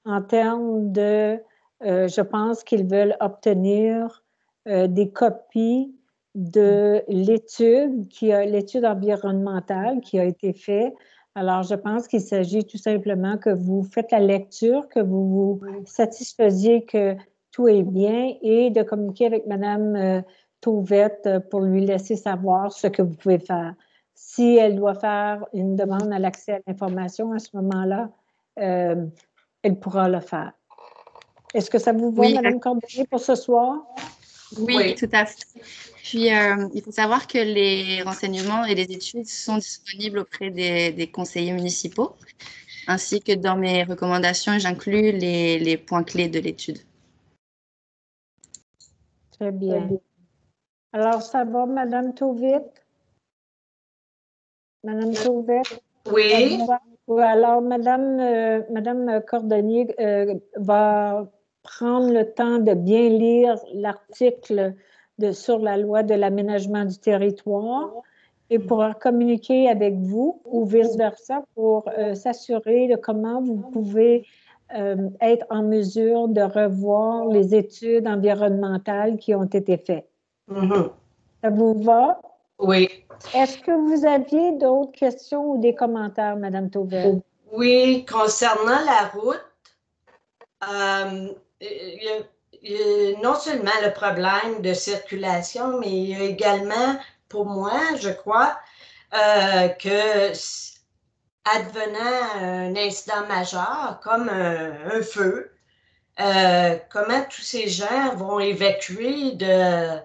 en termes de, je pense qu'ils veulent obtenir des copies de l'étude environnementale qui a été faite. Alors, je pense qu'il s'agit tout simplement que vous faites la lecture, que vous vous satisfaisiez que tout est bien et de communiquer avec Madame Tauvette pour lui laisser savoir ce que vous pouvez faire. Si elle doit faire une demande à l'accès à l'information à ce moment-là, elle pourra le faire. Est-ce que ça vous va, Oui. Madame Cordonnier, pour ce soir? Oui, tout à fait. Puis, il faut savoir que les renseignements et les études sont disponibles auprès des conseillers municipaux, ainsi que dans mes recommandations, j'inclus les points clés de l'étude. Très bien. Alors, ça va, Madame Tauvette? Madame Tauvette? Oui. Alors, Madame Cordonnier va prendre le temps de bien lire l'article sur la loi de l'aménagement du territoire et pourra communiquer avec vous ou vice-versa pour s'assurer de comment vous pouvez être en mesure de revoir les études environnementales qui ont été faites. Ça vous va? Oui. Est-ce que vous aviez d'autres questions ou des commentaires, Madame Tauvette? Oui, concernant la route, non seulement le problème de circulation, mais il y a également, pour moi, je crois, que advenant un incident majeur comme un feu, comment tous ces gens vont évacuer de...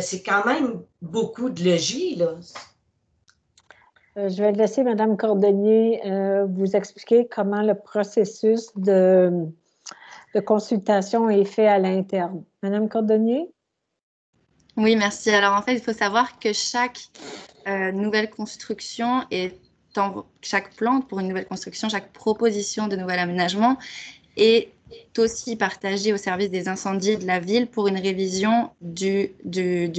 c'est quand même beaucoup de logis, là. Je vais laisser Mme Cordonnier vous expliquer comment le processus de consultation est fait à l'interne. Mme Cordonnier? Oui, merci. Alors, en fait, il faut savoir que chaque nouvelle construction chaque plan pour une nouvelle construction, chaque proposition de nouvel aménagement est aussi partagée au service des incendies de la ville pour une révision du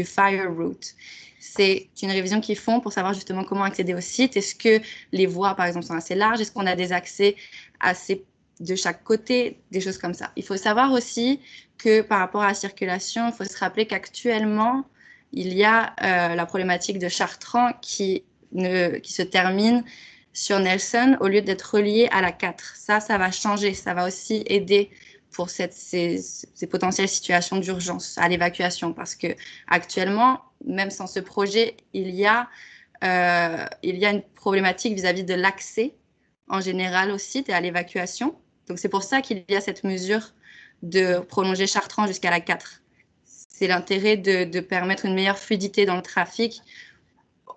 fire route. C'est une révision qu'ils font pour savoir justement comment accéder au site. Est-ce que les voies, par exemple, sont assez larges? Est-ce qu'on a des accès assez de chaque côté? Des choses comme ça. Il faut savoir aussi que par rapport à la circulation, il faut se rappeler qu'actuellement, il y a la problématique de Chartrand qui se termine sur Nelson au lieu d'être relié à la 4. Ça va changer. Ça va aussi aider pour ces potentielles situations d'urgence à l'évacuation parce que actuellement, même sans ce projet, il y a une problématique vis-à-vis de l'accès en général au site et à l'évacuation. Donc, c'est pour ça qu'il y a cette mesure de prolonger Chartrand jusqu'à la 4. C'est l'intérêt de permettre une meilleure fluidité dans le trafic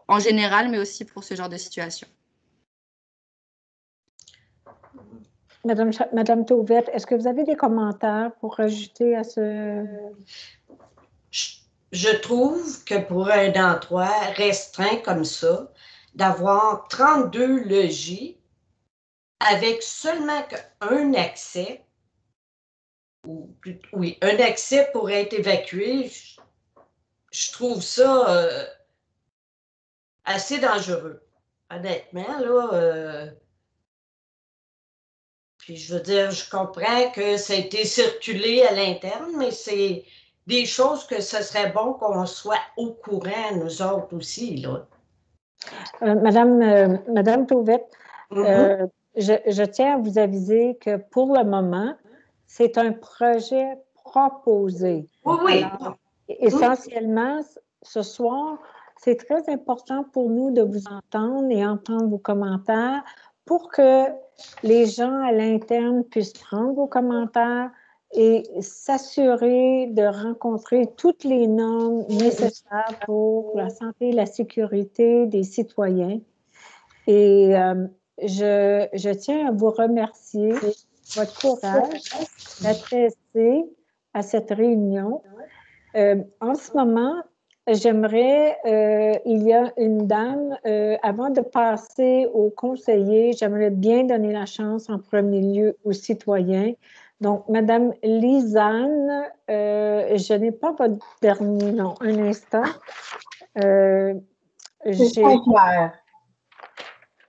en général, mais aussi pour ce genre de situation. Madame Tauvette, est-ce que vous avez des commentaires pour ajouter à ce... Je trouve que pour un endroit restreint comme ça, d'avoir 32 logis avec seulement un accès, oui, un accès pour être évacué, je trouve ça assez dangereux. Honnêtement, là, puis je veux dire, je comprends que ça a été circulé à l'interne, mais c'est des choses que ce serait bon qu'on soit au courant, nous autres aussi, là. Madame Tauvette, je tiens à vous aviser que pour le moment, c'est un projet proposé. Oui. Alors, essentiellement, ce soir, c'est très important pour nous de vous entendre et entendre vos commentaires pour que les gens à l'interne puissent prendre vos commentaires et s'assurer de rencontrer toutes les normes nécessaires pour la santé et la sécurité des citoyens. Et je tiens à vous remercier de votre courage d'être resté à cette réunion. En ce moment, j'aimerais, il y a une dame, avant de passer aux conseillers, j'aimerais bien donner la chance en premier lieu aux citoyens Donc, Madame Lisanne, je n'ai pas votre dernier nom. Un instant.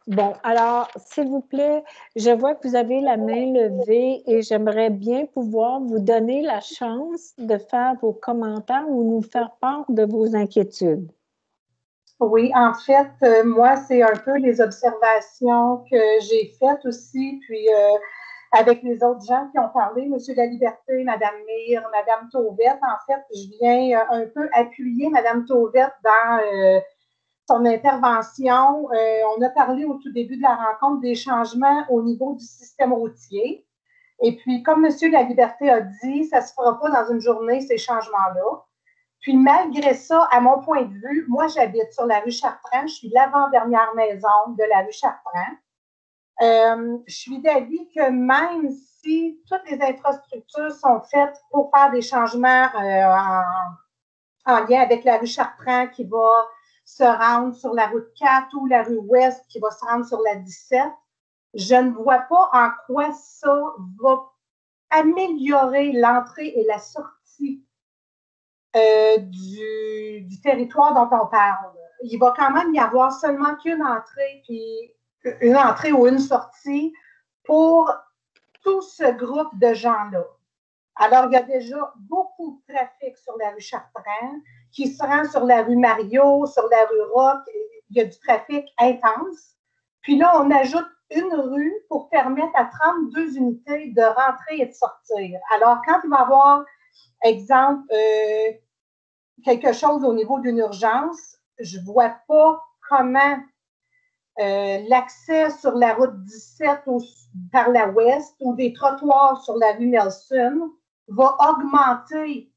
Bon, alors, s'il vous plaît, je vois que vous avez la main levée et j'aimerais bien pouvoir vous donner la chance de faire vos commentaires ou nous faire part de vos inquiétudes. Oui, en fait, moi, c'est un peu les observations que j'ai faites aussi, puis avec les autres gens qui ont parlé, M. Laliberté, Mme Mire, Mme Tauvette, en fait, je viens un peu appuyer Mme Tauvette dans son intervention. On a parlé au tout début de la rencontre des changements au niveau du système routier. Et puis, comme M. Laliberté a dit, ça ne se fera pas dans une journée, ces changements-là. Puis, malgré ça, à mon point de vue, moi, j'habite sur la rue Chartrand. Je suis l'avant-dernière maison de la rue Chartrand. Je suis d'avis que même si toutes les infrastructures sont faites pour faire des changements en lien avec la rue Chartrand qui va se rendre sur la route 4 ou la rue Ouest qui va se rendre sur la 17, je ne vois pas en quoi ça va améliorer l'entrée et la sortie du territoire dont on parle. Il va quand même y avoir seulement qu'une entrée, puis une entrée ou une sortie pour tout ce groupe de gens-là. Alors, il y a déjà beaucoup de trafic sur la rue Chartrand, qui se rend sur la rue Mario, sur la rue Rock. Il y a du trafic intense. Puis là, on ajoute une rue pour permettre à 32 unités de rentrer et de sortir. Alors, quand il va y avoir, exemple, quelque chose au niveau d'une urgence, je ne vois pas comment l'accès sur la route 17 par la ouest ou des trottoirs sur la rue Nelson va augmenter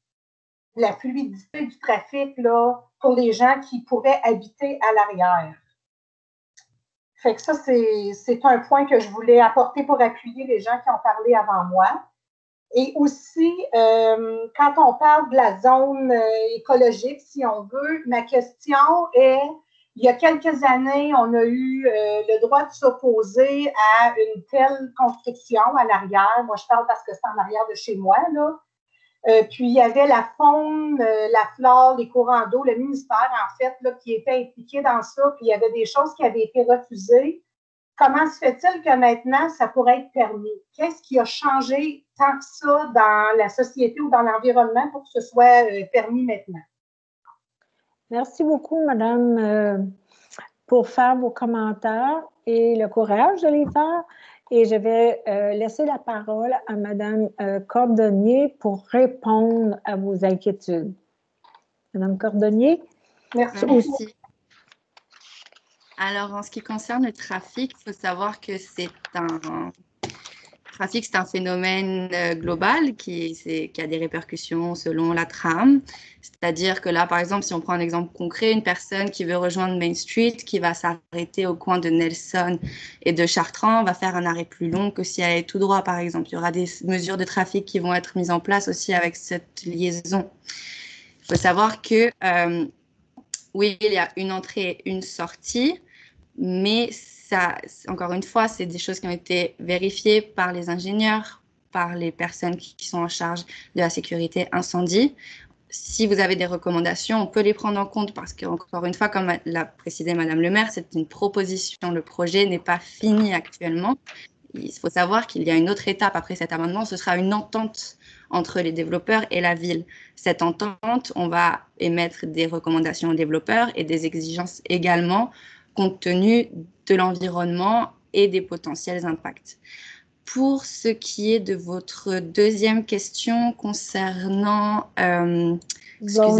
la fluidité du trafic là, pour les gens qui pourraient habiter à l'arrière. Fait que ça, c'est un point que je voulais apporter pour appuyer les gens qui ont parlé avant moi. Et aussi, quand on parle de la zone écologique, si on veut, ma question est, il y a quelques années, on a eu le droit de s'opposer à une telle construction à l'arrière. Moi, je parle parce que c'est en arrière de chez moi, là. Puis, il y avait la faune, la flore, les courants d'eau, le ministère, en fait, là, qui était impliqué dans ça. Puis, il y avait des choses qui avaient été refusées. Comment se fait-il que maintenant, ça pourrait être permis? Qu'est-ce qui a changé tant que ça dans la société ou dans l'environnement pour que ce soit permis maintenant? Merci beaucoup, Madame, pour faire vos commentaires et le courage de les faire. Et je vais laisser la parole à Madame Cordonnier pour répondre à vos inquiétudes. Madame Cordonnier? Merci. Alors, en ce qui concerne le trafic, il faut savoir que c'est un phénomène global qui a des répercussions selon la trame. C'est-à-dire que là, par exemple, si on prend un exemple concret, une personne qui veut rejoindre Main Street, qui va s'arrêter au coin de Nelson et de Chartrand, va faire un arrêt plus long que si elle est tout droit, par exemple. Il y aura des mesures de trafic qui vont être mises en place aussi avec cette liaison. Il faut savoir que, oui, il y a une entrée et une sortie, mais ça, encore une fois, c'est des choses qui ont été vérifiées par les ingénieurs, par les personnes qui sont en charge de la sécurité incendie. Si vous avez des recommandations, on peut les prendre en compte parce qu'encore une fois, comme l'a précisé Madame le maire, c'est une proposition. Le projet n'est pas fini actuellement. Il faut savoir qu'il y a une autre étape après cet amendement. Ce sera une entente entre les développeurs et la ville. Cette entente, on va émettre des recommandations aux développeurs et des exigences également compte tenu de l'environnement et des potentiels impacts. Pour ce qui est de votre deuxième question concernant... zone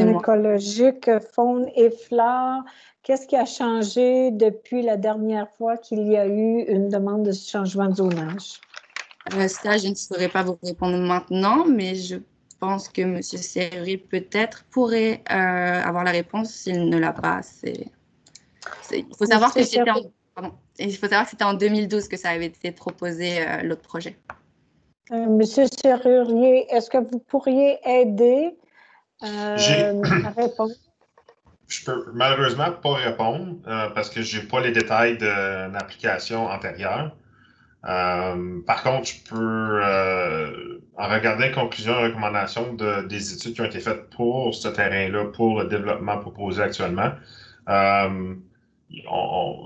écologique, faune et flore, qu'est-ce qui a changé depuis la dernière fois qu'il y a eu une demande de changement de zonage? Ça, je ne saurais pas vous répondre maintenant, mais je pense que M. Serrurier peut-être pourrait avoir la réponse s'il ne l'a pas. Il faut savoir que c'était en 2012 que ça avait été proposé, l'autre projet. Monsieur Serrurier, est-ce que vous pourriez aider à répondre? Je peux malheureusement pas répondre parce que je n'ai pas les détails de l'application antérieure. Par contre, je peux, en regardant les conclusions et recommandations des études qui ont été faites pour ce terrain-là, pour le développement proposé actuellement, je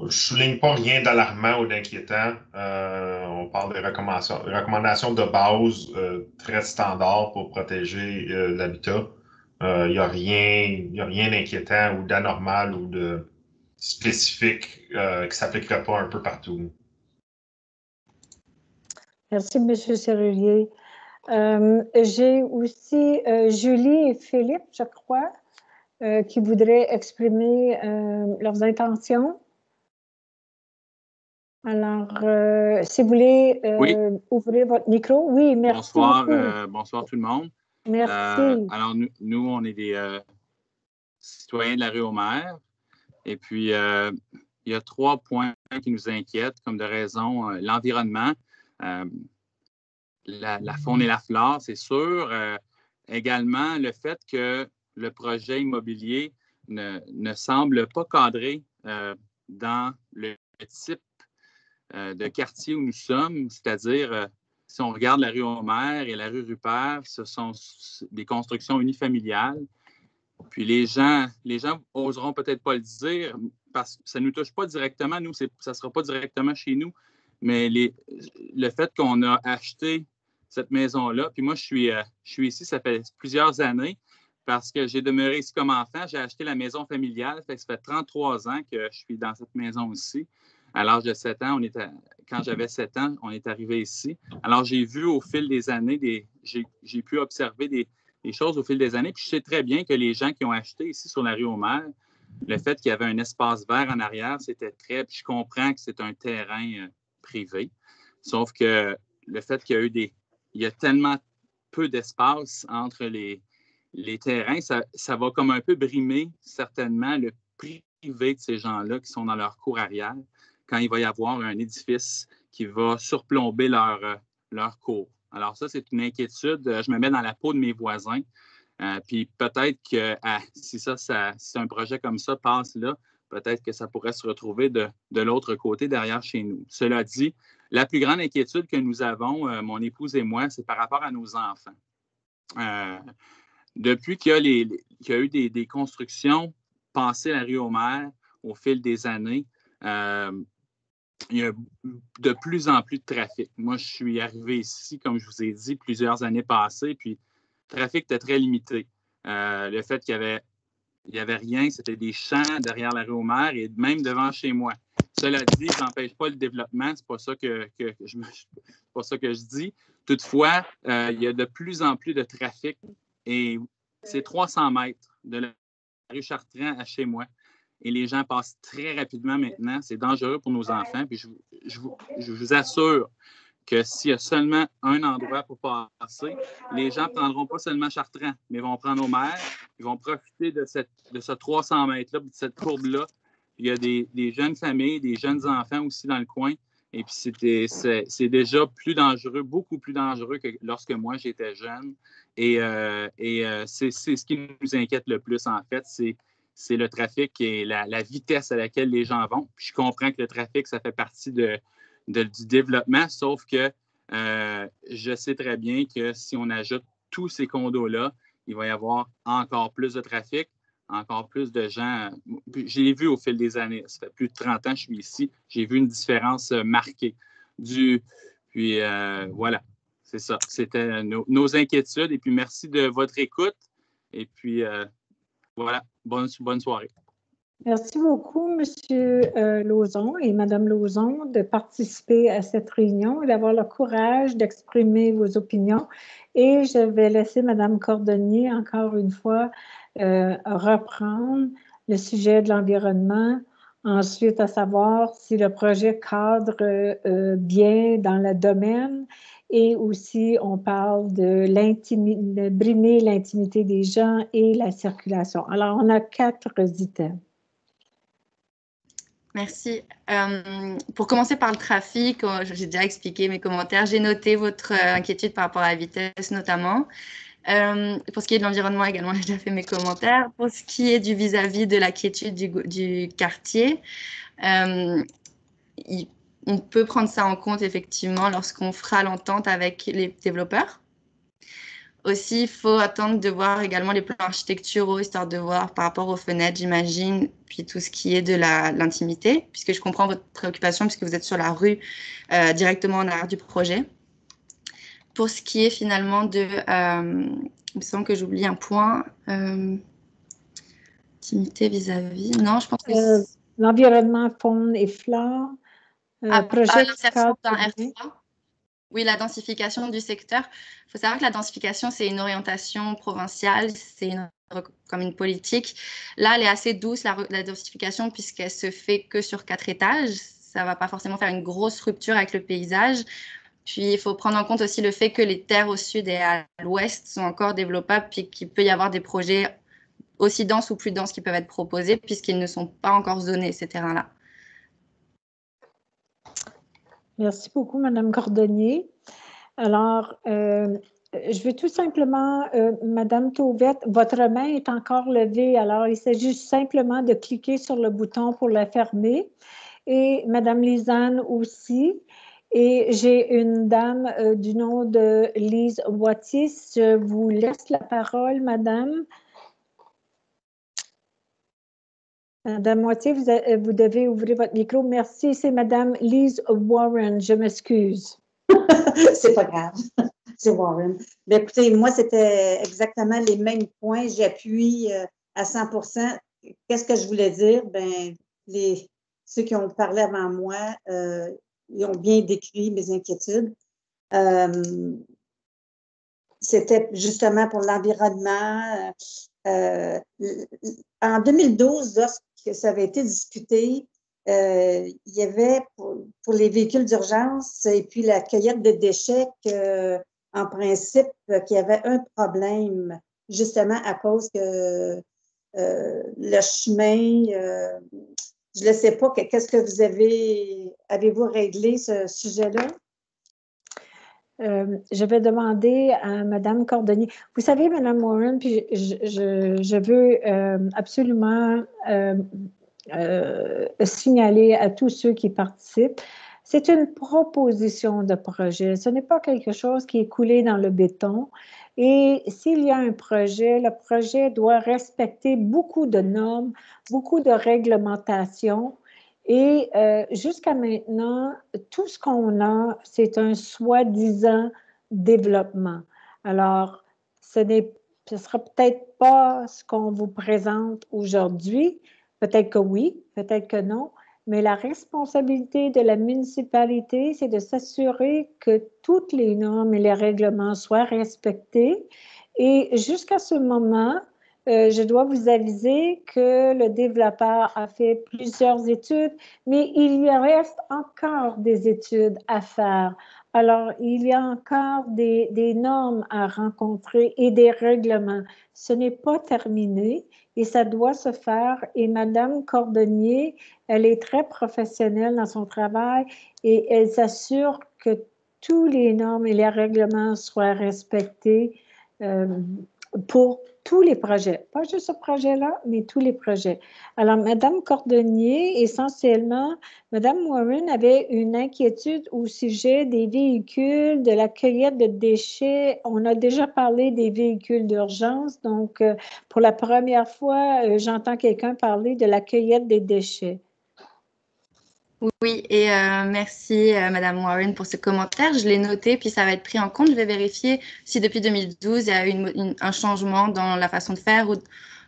ne souligne pas rien d'alarmant ou d'inquiétant. On parle des recommandations de base très standards pour protéger l'habitat. Il n'y a rien d'inquiétant ou d'anormal ou de spécifique qui ne s'appliquerait pas un peu partout. Merci, M. Serrurier. J'ai aussi Julie et Philippe, je crois, qui voudraient exprimer leurs intentions. Alors, si vous voulez ouvrir votre micro. Oui, merci. Bonsoir tout le monde. Merci. Alors, nous, on est des citoyens de la rue aux Mères. Et puis, il y a 3 points qui nous inquiètent, comme de raison. L'environnement, la faune et la flore, c'est sûr. Également, le fait que le projet immobilier ne semble pas cadrer dans le type de quartier où nous sommes, c'est-à-dire, si on regarde la rue aux Mères et la rue Rupert, ce sont des constructions unifamiliales. Puis les gens oseront peut-être pas le dire parce que ça ne nous touche pas directement. Nous, ça ne sera pas directement chez nous, mais le fait qu'on a acheté cette maison-là, puis moi, je suis ici, ça fait plusieurs années, parce que j'ai demeuré ici comme enfant. J'ai acheté la maison familiale, ça fait 33 ans que je suis dans cette maison aussi. À l'âge de 7 ans, quand j'avais 7 ans, on est arrivé ici. Alors, j'ai vu au fil des années, j'ai pu observer des choses au fil des années. Puis je sais très bien que les gens qui ont acheté ici sur la rue aux Mères, le fait qu'il y avait un espace vert en arrière, c'était très... Puis je comprends que c'est un terrain privé. Sauf que le fait qu'il y a tellement peu d'espace entre les terrains, ça va comme un peu brimer certainement le privé de ces gens-là qui sont dans leur cour arrière quand il va y avoir un édifice qui va surplomber leur cour. Alors ça, c'est une inquiétude. Je me mets dans la peau de mes voisins. Puis peut-être que si un projet comme ça passe là, peut-être que ça pourrait se retrouver de l'autre côté, derrière chez nous. Cela dit, la plus grande inquiétude que nous avons, mon épouse et moi, c'est par rapport à nos enfants. Depuis qu'il y a eu des constructions passées à la rue aux Mères au fil des années, il y a de plus en plus de trafic. Moi, je suis arrivé ici, comme je vous ai dit, plusieurs années passées, puis le trafic était très limité. Le fait qu'il y avait rien, c'était des champs derrière la rue aux Mères et même devant chez moi. Cela dit, ça n'empêche pas le développement, c'est pas ça que je dis. Toutefois, il y a de plus en plus de trafic et c'est 300 mètres de la rue Chartrand à chez moi. Et les gens passent très rapidement maintenant. C'est dangereux pour nos enfants. Puis je vous assure que s'il y a seulement un endroit pour passer, les gens ne prendront pas seulement Chartrand, mais vont prendre aux Mères. Ils vont profiter de ce 300 mètres-là, de cette courbe-là. Il y a des jeunes familles, des jeunes enfants aussi dans le coin. Et puis, c'est déjà plus dangereux, beaucoup plus dangereux que lorsque moi, j'étais jeune. Et c'est ce qui nous inquiète le plus, en fait. C'est le trafic et la vitesse à laquelle les gens vont. Puis je comprends que le trafic, ça fait partie du développement, sauf que je sais très bien que si on ajoute tous ces condos-là, il va y avoir encore plus de trafic, encore plus de gens. J'ai vu au fil des années, ça fait plus de 30 ans que je suis ici, j'ai vu une différence marquée. Puis voilà, c'est ça. C'était nos inquiétudes. Et puis merci de votre écoute. Et puis voilà, bonne soirée. Merci beaucoup, M. Lauzon et Mme Lauzon, de participer à cette réunion et d'avoir le courage d'exprimer vos opinions. Et je vais laisser Mme Cordonnier, encore une fois, reprendre le sujet de l'environnement. Ensuite, à savoir si le projet cadre bien dans le domaine. Et aussi, on parle de brimer l'intimité des gens et la circulation. Alors, on a 4 items. Merci. Pour commencer par le trafic, j'ai déjà expliqué mes commentaires. J'ai noté votre inquiétude par rapport à la vitesse notamment. Pour ce qui est de l'environnement également, j'ai déjà fait mes commentaires. Pour ce qui est du vis-à-vis de la quiétude du quartier, on peut prendre ça en compte effectivement lorsqu'on fera l'entente avec les développeurs. Aussi, il faut attendre de voir également les plans architecturaux, histoire de voir par rapport aux fenêtres, j'imagine, puis tout ce qui est de l'intimité, puisque je comprends votre préoccupation, puisque vous êtes sur la rue, directement en arrière du projet. Pour ce qui est finalement de... il me semble que j'oublie un point. Intimité vis-à-vis... Non, je pense que... L'environnement, faune et flore. Projet l'insertion dans R3. Oui, la densification du secteur. Il faut savoir que la densification, c'est une orientation provinciale, c'est comme une politique. Là, elle est assez douce, la densification, puisqu'elle se fait que sur 4 étages. Ça ne va pas forcément faire une grosse rupture avec le paysage. Puis, il faut prendre en compte aussi le fait que les terres au sud et à l'ouest sont encore développables, puis qu'il peut y avoir des projets aussi denses ou plus denses qui peuvent être proposés, puisqu'ils ne sont pas encore zonés, ces terrains-là. Merci beaucoup, Madame Cordonnier. Alors, je vais tout simplement, Madame Tauvette, votre main est encore levée, alors il s'agit simplement de cliquer sur le bouton pour la fermer. Et Madame Lisanne aussi. Et j'ai une dame du nom de Lise Wattis. Je vous laisse la parole, Madame. Madame Wattis, vous devez ouvrir votre micro. Merci, c'est Madame Lise Warren. Je m'excuse. C'est pas grave. C'est Warren. Bien, écoutez, moi, c'était exactement les mêmes points. J'appuie à 100%. Qu'est-ce que je voulais dire? Bien, ceux qui ont parlé avant moi, ils ont bien décrit mes inquiétudes. C'était justement pour l'environnement. En 2012, lorsque ça avait été discuté, il y avait pour les véhicules d'urgence et puis la cueillette de déchets en principe, qu'il y avait un problème justement à cause que le chemin, je ne sais pas, qu'est-ce que vous avez-vous réglé ce sujet-là? Je vais demander à Madame Cordonnier. Vous savez, Madame Warren, puis je veux absolument signaler à tous ceux qui participent, c'est une proposition de projet. Ce n'est pas quelque chose qui est coulé dans le béton. Et s'il y a un projet, le projet doit respecter beaucoup de normes, beaucoup de réglementations. Et jusqu'à maintenant, tout ce qu'on a, c'est un soi-disant développement. Alors, ce ne sera peut-être pas ce qu'on vous présente aujourd'hui. Peut-être que oui, peut-être que non. Mais la responsabilité de la municipalité, c'est de s'assurer que toutes les normes et les règlements soient respectés. Et jusqu'à ce moment, je dois vous aviser que le développeur a fait plusieurs études, mais il y reste encore des études à faire. Alors, il y a encore des normes à rencontrer et des règlements. Ce n'est pas terminé et ça doit se faire. Et Madame Cordonnier, elle est très professionnelle dans son travail et elle s'assure que tous les normes et les règlements soient respectés pour tous les projets, pas juste ce projet-là, mais tous les projets. Alors, Madame Cordonnier, essentiellement, Madame Warren avait une inquiétude au sujet des véhicules, de la cueillette de déchets. On a déjà parlé des véhicules d'urgence, donc pour la première fois, j'entends quelqu'un parler de la cueillette des déchets. Oui, et merci Madame Warren pour ce commentaire. Je l'ai noté, puis ça va être pris en compte. Je vais vérifier si depuis 2012, il y a eu un changement dans la façon de faire ou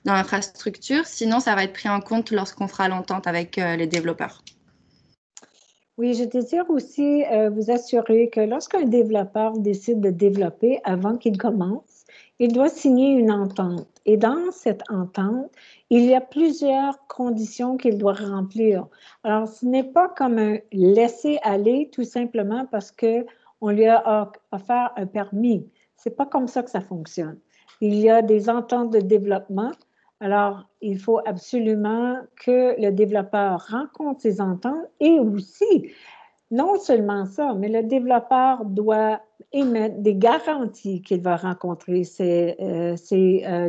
dans l'infrastructure. Sinon, ça va être pris en compte lorsqu'on fera l'entente avec les développeurs. Oui, je désire aussi vous assurer que lorsqu'un développeur décide de développer, avant qu'il commence, il doit signer une entente. Et dans cette entente, il y a plusieurs conditions qu'il doit remplir. Alors, ce n'est pas comme un laisser-aller tout simplement parce qu'on lui a offert un permis. Ce n'est pas comme ça que ça fonctionne. Il y a des ententes de développement. Alors, il faut absolument que le développeur rencontre ces ententes et aussi, non seulement ça, mais le développeur doit émettre des garanties qu'il va rencontrer ces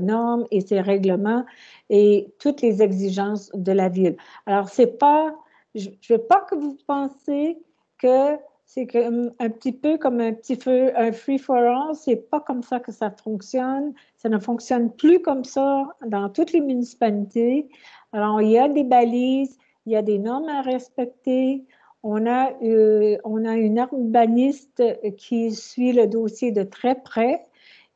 normes et ces règlements et toutes les exigences de la ville. Alors, c'est pas, je ne veux pas que vous pensiez que c'est un petit peu comme un petit feu, un free-for-all. C'est pas comme ça que ça fonctionne. Ça ne fonctionne plus comme ça dans toutes les municipalités. Alors, il y a des balises, il y a des normes à respecter. On a une urbaniste qui suit le dossier de très près.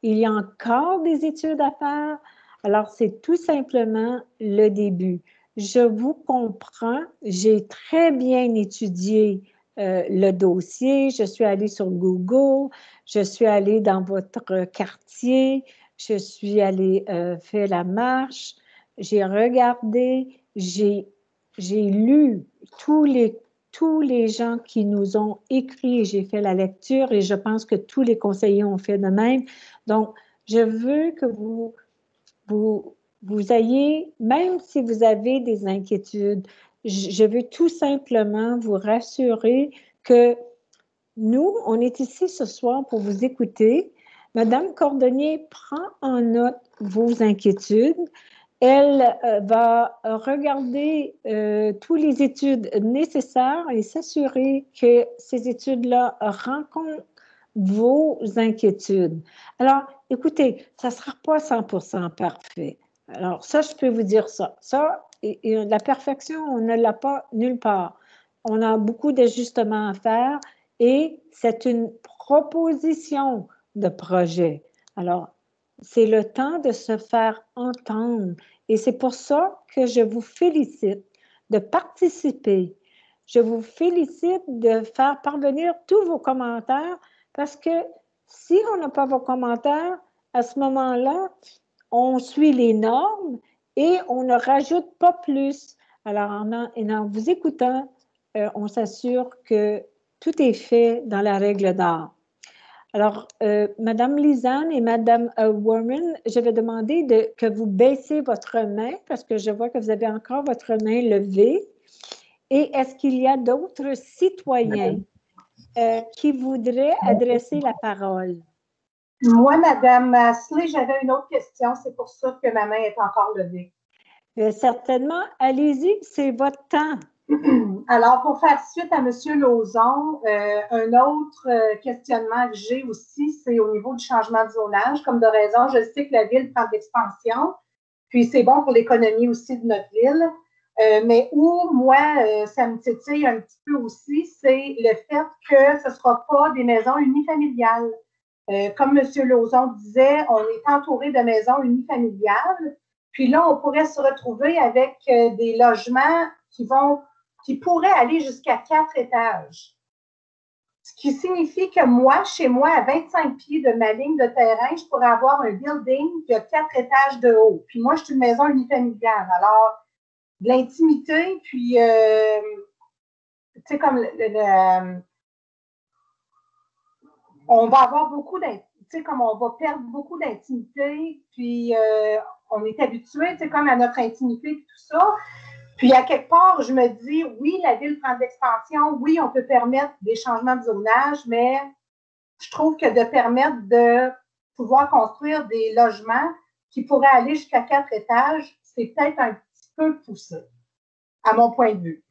Il y a encore des études à faire. Alors, c'est tout simplement le début. Je vous comprends. J'ai très bien étudié le dossier. Je suis allée sur Google. Je suis allée dans votre quartier. Je suis allée faire la marche. J'ai regardé. J'ai lu tous les gens qui nous ont écrit. J'ai fait la lecture et je pense que tous les conseillers ont fait de même. Donc, je veux que vous ayez, même si vous avez des inquiétudes, je veux tout simplement vous rassurer que nous, on est ici ce soir pour vous écouter. Madame Cordonnier prend en note vos inquiétudes. Elle va regarder toutes les études nécessaires et s'assurer que ces études-là rencontrent vos inquiétudes. Alors, écoutez, ça ne sera pas 100% parfait. Alors, ça, je peux vous dire ça. Ça, et la perfection, on ne l'a pas nulle part. On a beaucoup d'ajustements à faire et c'est une proposition de projet. Alors, c'est le temps de se faire entendre. Et c'est pour ça que je vous félicite de participer. Je vous félicite de faire parvenir tous vos commentaires parce que si on n'a pas vos commentaires, à ce moment-là, on suit les normes et on ne rajoute pas plus. Alors, en vous écoutant, on s'assure que tout est fait dans la règle d'art. Alors, Madame Lisanne et Madame Warren, je vais demander que vous baissez votre main parce que je vois que vous avez encore votre main levée. Et est-ce qu'il y a d'autres citoyens qui voudraient adresser la parole? Moi, Madame Asselet, j'avais une autre question. C'est pour ça que ma main est encore levée. Certainement. Allez-y, c'est votre temps. Alors, pour faire suite à M. Lauzon, un autre questionnement que j'ai aussi, c'est au niveau du changement de zonage. Comme de raison, je sais que la ville prend de l'expansion, puis c'est bon pour l'économie aussi de notre ville. Mais où, moi, ça me titille un petit peu aussi, c'est le fait que ce ne sera pas des maisons unifamiliales. Comme M. Lauzon disait, on est entouré de maisons unifamiliales. Puis là, on pourrait se retrouver avec des logements qui pourraient aller jusqu'à 4 étages. Ce qui signifie que moi, chez moi, à 25 pieds de ma ligne de terrain, je pourrais avoir un building qui a 4 étages de haut. Puis moi, je suis une maison unifamiliale. Alors, de l'intimité, puis, tu sais, comme on va avoir beaucoup d'intimité, tu sais, comme on va perdre beaucoup d'intimité, puis on est habitué, tu sais, comme à notre intimité et tout ça. Puis, à quelque part, je me dis, oui, la ville prend de l'expansion, oui, on peut permettre des changements de zonage, mais je trouve que de permettre de pouvoir construire des logements qui pourraient aller jusqu'à 4 étages, c'est peut-être un petit peu poussé, à mon point de vue.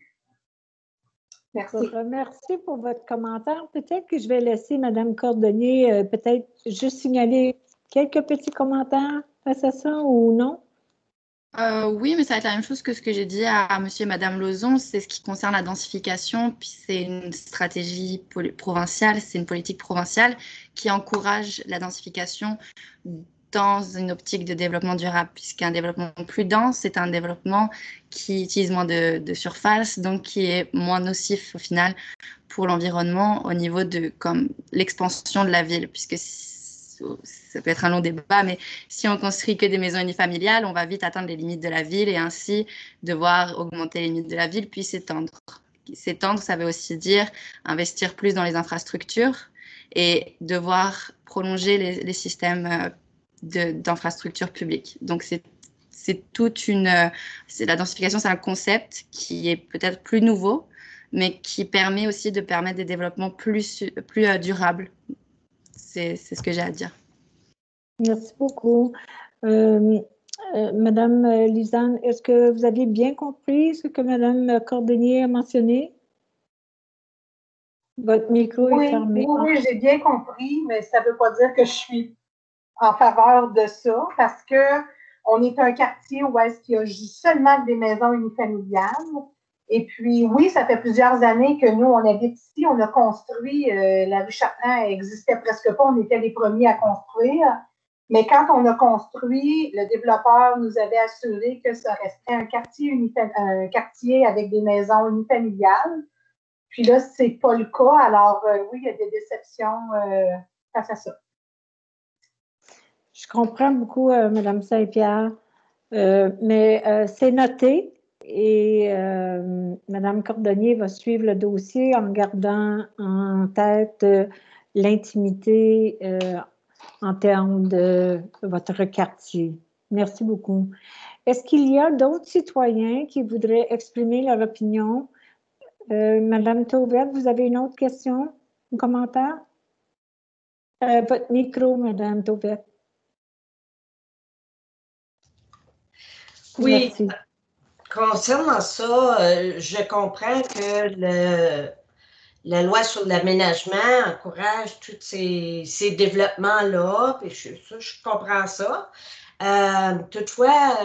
Merci. Je vous remercie pour votre commentaire. Peut-être que je vais laisser Mme Cordonnier peut-être juste signaler quelques petits commentaires face à ça ou non? Oui, mais ça va être la même chose que ce que j'ai dit à monsieur et madame Lauzon, c'est ce qui concerne la densification, puis c'est une stratégie provinciale, c'est une politique provinciale qui encourage la densification dans une optique de développement durable, puisqu'un développement plus dense, c'est un développement qui utilise moins de surface, donc qui est moins nocif au final pour l'environnement au niveau de comme l'expansion de la ville, puisque ça peut être un long débat, mais si on construit que des maisons unifamiliales, on va vite atteindre les limites de la ville et ainsi devoir augmenter les limites de la ville puis s'étendre. S'étendre, ça veut aussi dire investir plus dans les infrastructures et devoir prolonger les systèmes d'infrastructures publiques. Donc, c'est toute une... la densification, c'est un concept qui est peut-être plus nouveau, mais qui permet aussi de permettre des développements plus durables. C'est ce que j'ai à dire. Merci beaucoup. Madame Lisanne, est-ce que vous avez bien compris ce que Madame Cordonnier a mentionné? Votre micro est fermé. Oui, j'ai bien compris, mais ça ne veut pas dire que je suis en faveur de ça parce qu'on est un quartier où est-ce qu'il y a seulement des maisons unifamiliales. Et puis, oui, ça fait plusieurs années que nous, on habite ici. On a construit, la rue Chartrand, elle n'existait presque pas. On était les premiers à construire. Mais quand on a construit, le développeur nous avait assuré que ça restait un quartier avec des maisons unifamiliales. Puis là, ce n'est pas le cas. Alors, oui, il y a des déceptions face à ça. Je comprends beaucoup, Mme Saint-Pierre, mais c'est noté et Mme Cordonnier va suivre le dossier en gardant en tête l'intimité en termes de votre quartier. Merci beaucoup. Est-ce qu'il y a d'autres citoyens qui voudraient exprimer leur opinion? Madame Tauvette, vous avez une autre question, un commentaire? Votre micro, Madame Tauvette. Oui, merci. Concernant ça, je comprends que la loi sur l'aménagement encourage tous ces développements-là, puis je comprends ça. Toutefois,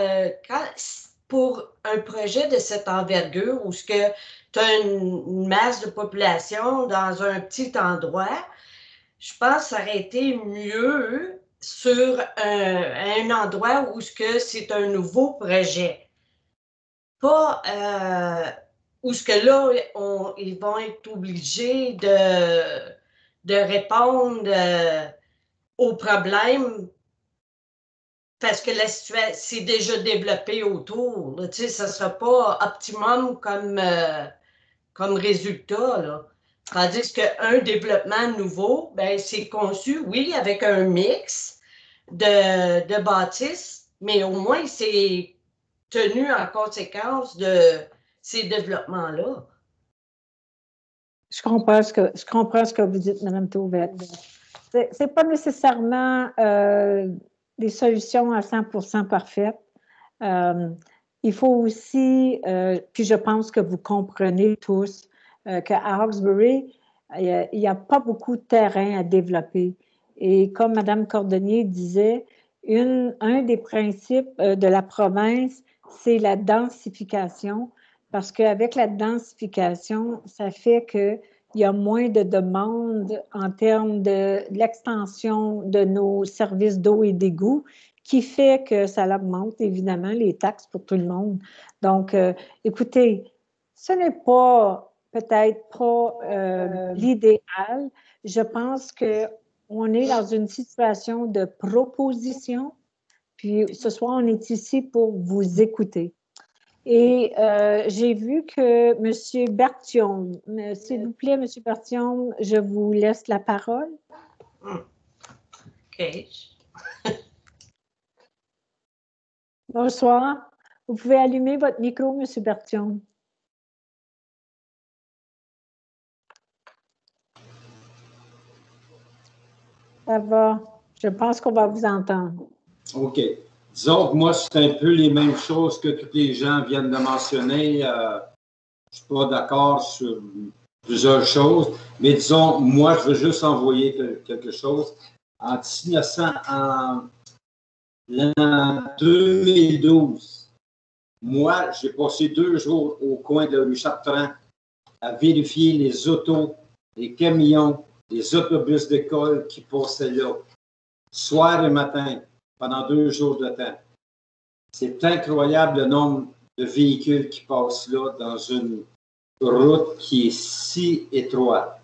pour un projet de cette envergure où tu as une masse de population dans un petit endroit, je pense que ça aurait été mieux sur un endroit où c'est un nouveau projet. Pas où là, ils vont être obligés de répondre aux problèmes parce que la situation s'est déjà développée autour. Là, tu sais, ça ne sera pas optimum comme résultat. Là. Tandis qu'un développement nouveau, ben, c'est conçu, oui, avec un mix de bâtisses, mais au moins, c'est tenu en conséquence de ces développements-là. Je comprends ce que vous dites, Mme Tauvette. Ce n'est pas nécessairement des solutions à 100% parfaites. Il faut aussi, puis je pense que vous comprenez tous, qu'à Hawkesbury, il n'y a pas beaucoup de terrain à développer. Et comme Mme Cordonnier disait, un des principes de la province, c'est la densification, parce qu'avec la densification, ça fait qu'il y a moins de demandes en termes de l'extension de nos services d'eau et d'égout, qui fait que ça augmente évidemment les taxes pour tout le monde. Donc, écoutez, ce n'est pas peut-être pas l'idéal. Je pense qu'on est dans une situation de proposition, puis ce soir, on est ici pour vous écouter. Et j'ai vu que M. Berthiaume, s'il vous plaît, M. Berthiaume, je vous laisse la parole. OK. Bonsoir. Vous pouvez allumer votre micro, M. Berthiaume. Ça va. Je pense qu'on va vous entendre. OK. Disons que moi, c'est un peu les mêmes choses que tous les gens viennent de mentionner. Je ne suis pas d'accord sur plusieurs choses, mais disons, moi, je veux juste envoyer quelque chose. En 2012, moi, j'ai passé 2 jours au coin de la rue Chartrand à vérifier les autos, les camions, les autobus d'école qui passaient là, soir et matin, pendant 2 jours de temps. C'est incroyable le nombre de véhicules qui passent là dans une route qui est si étroite.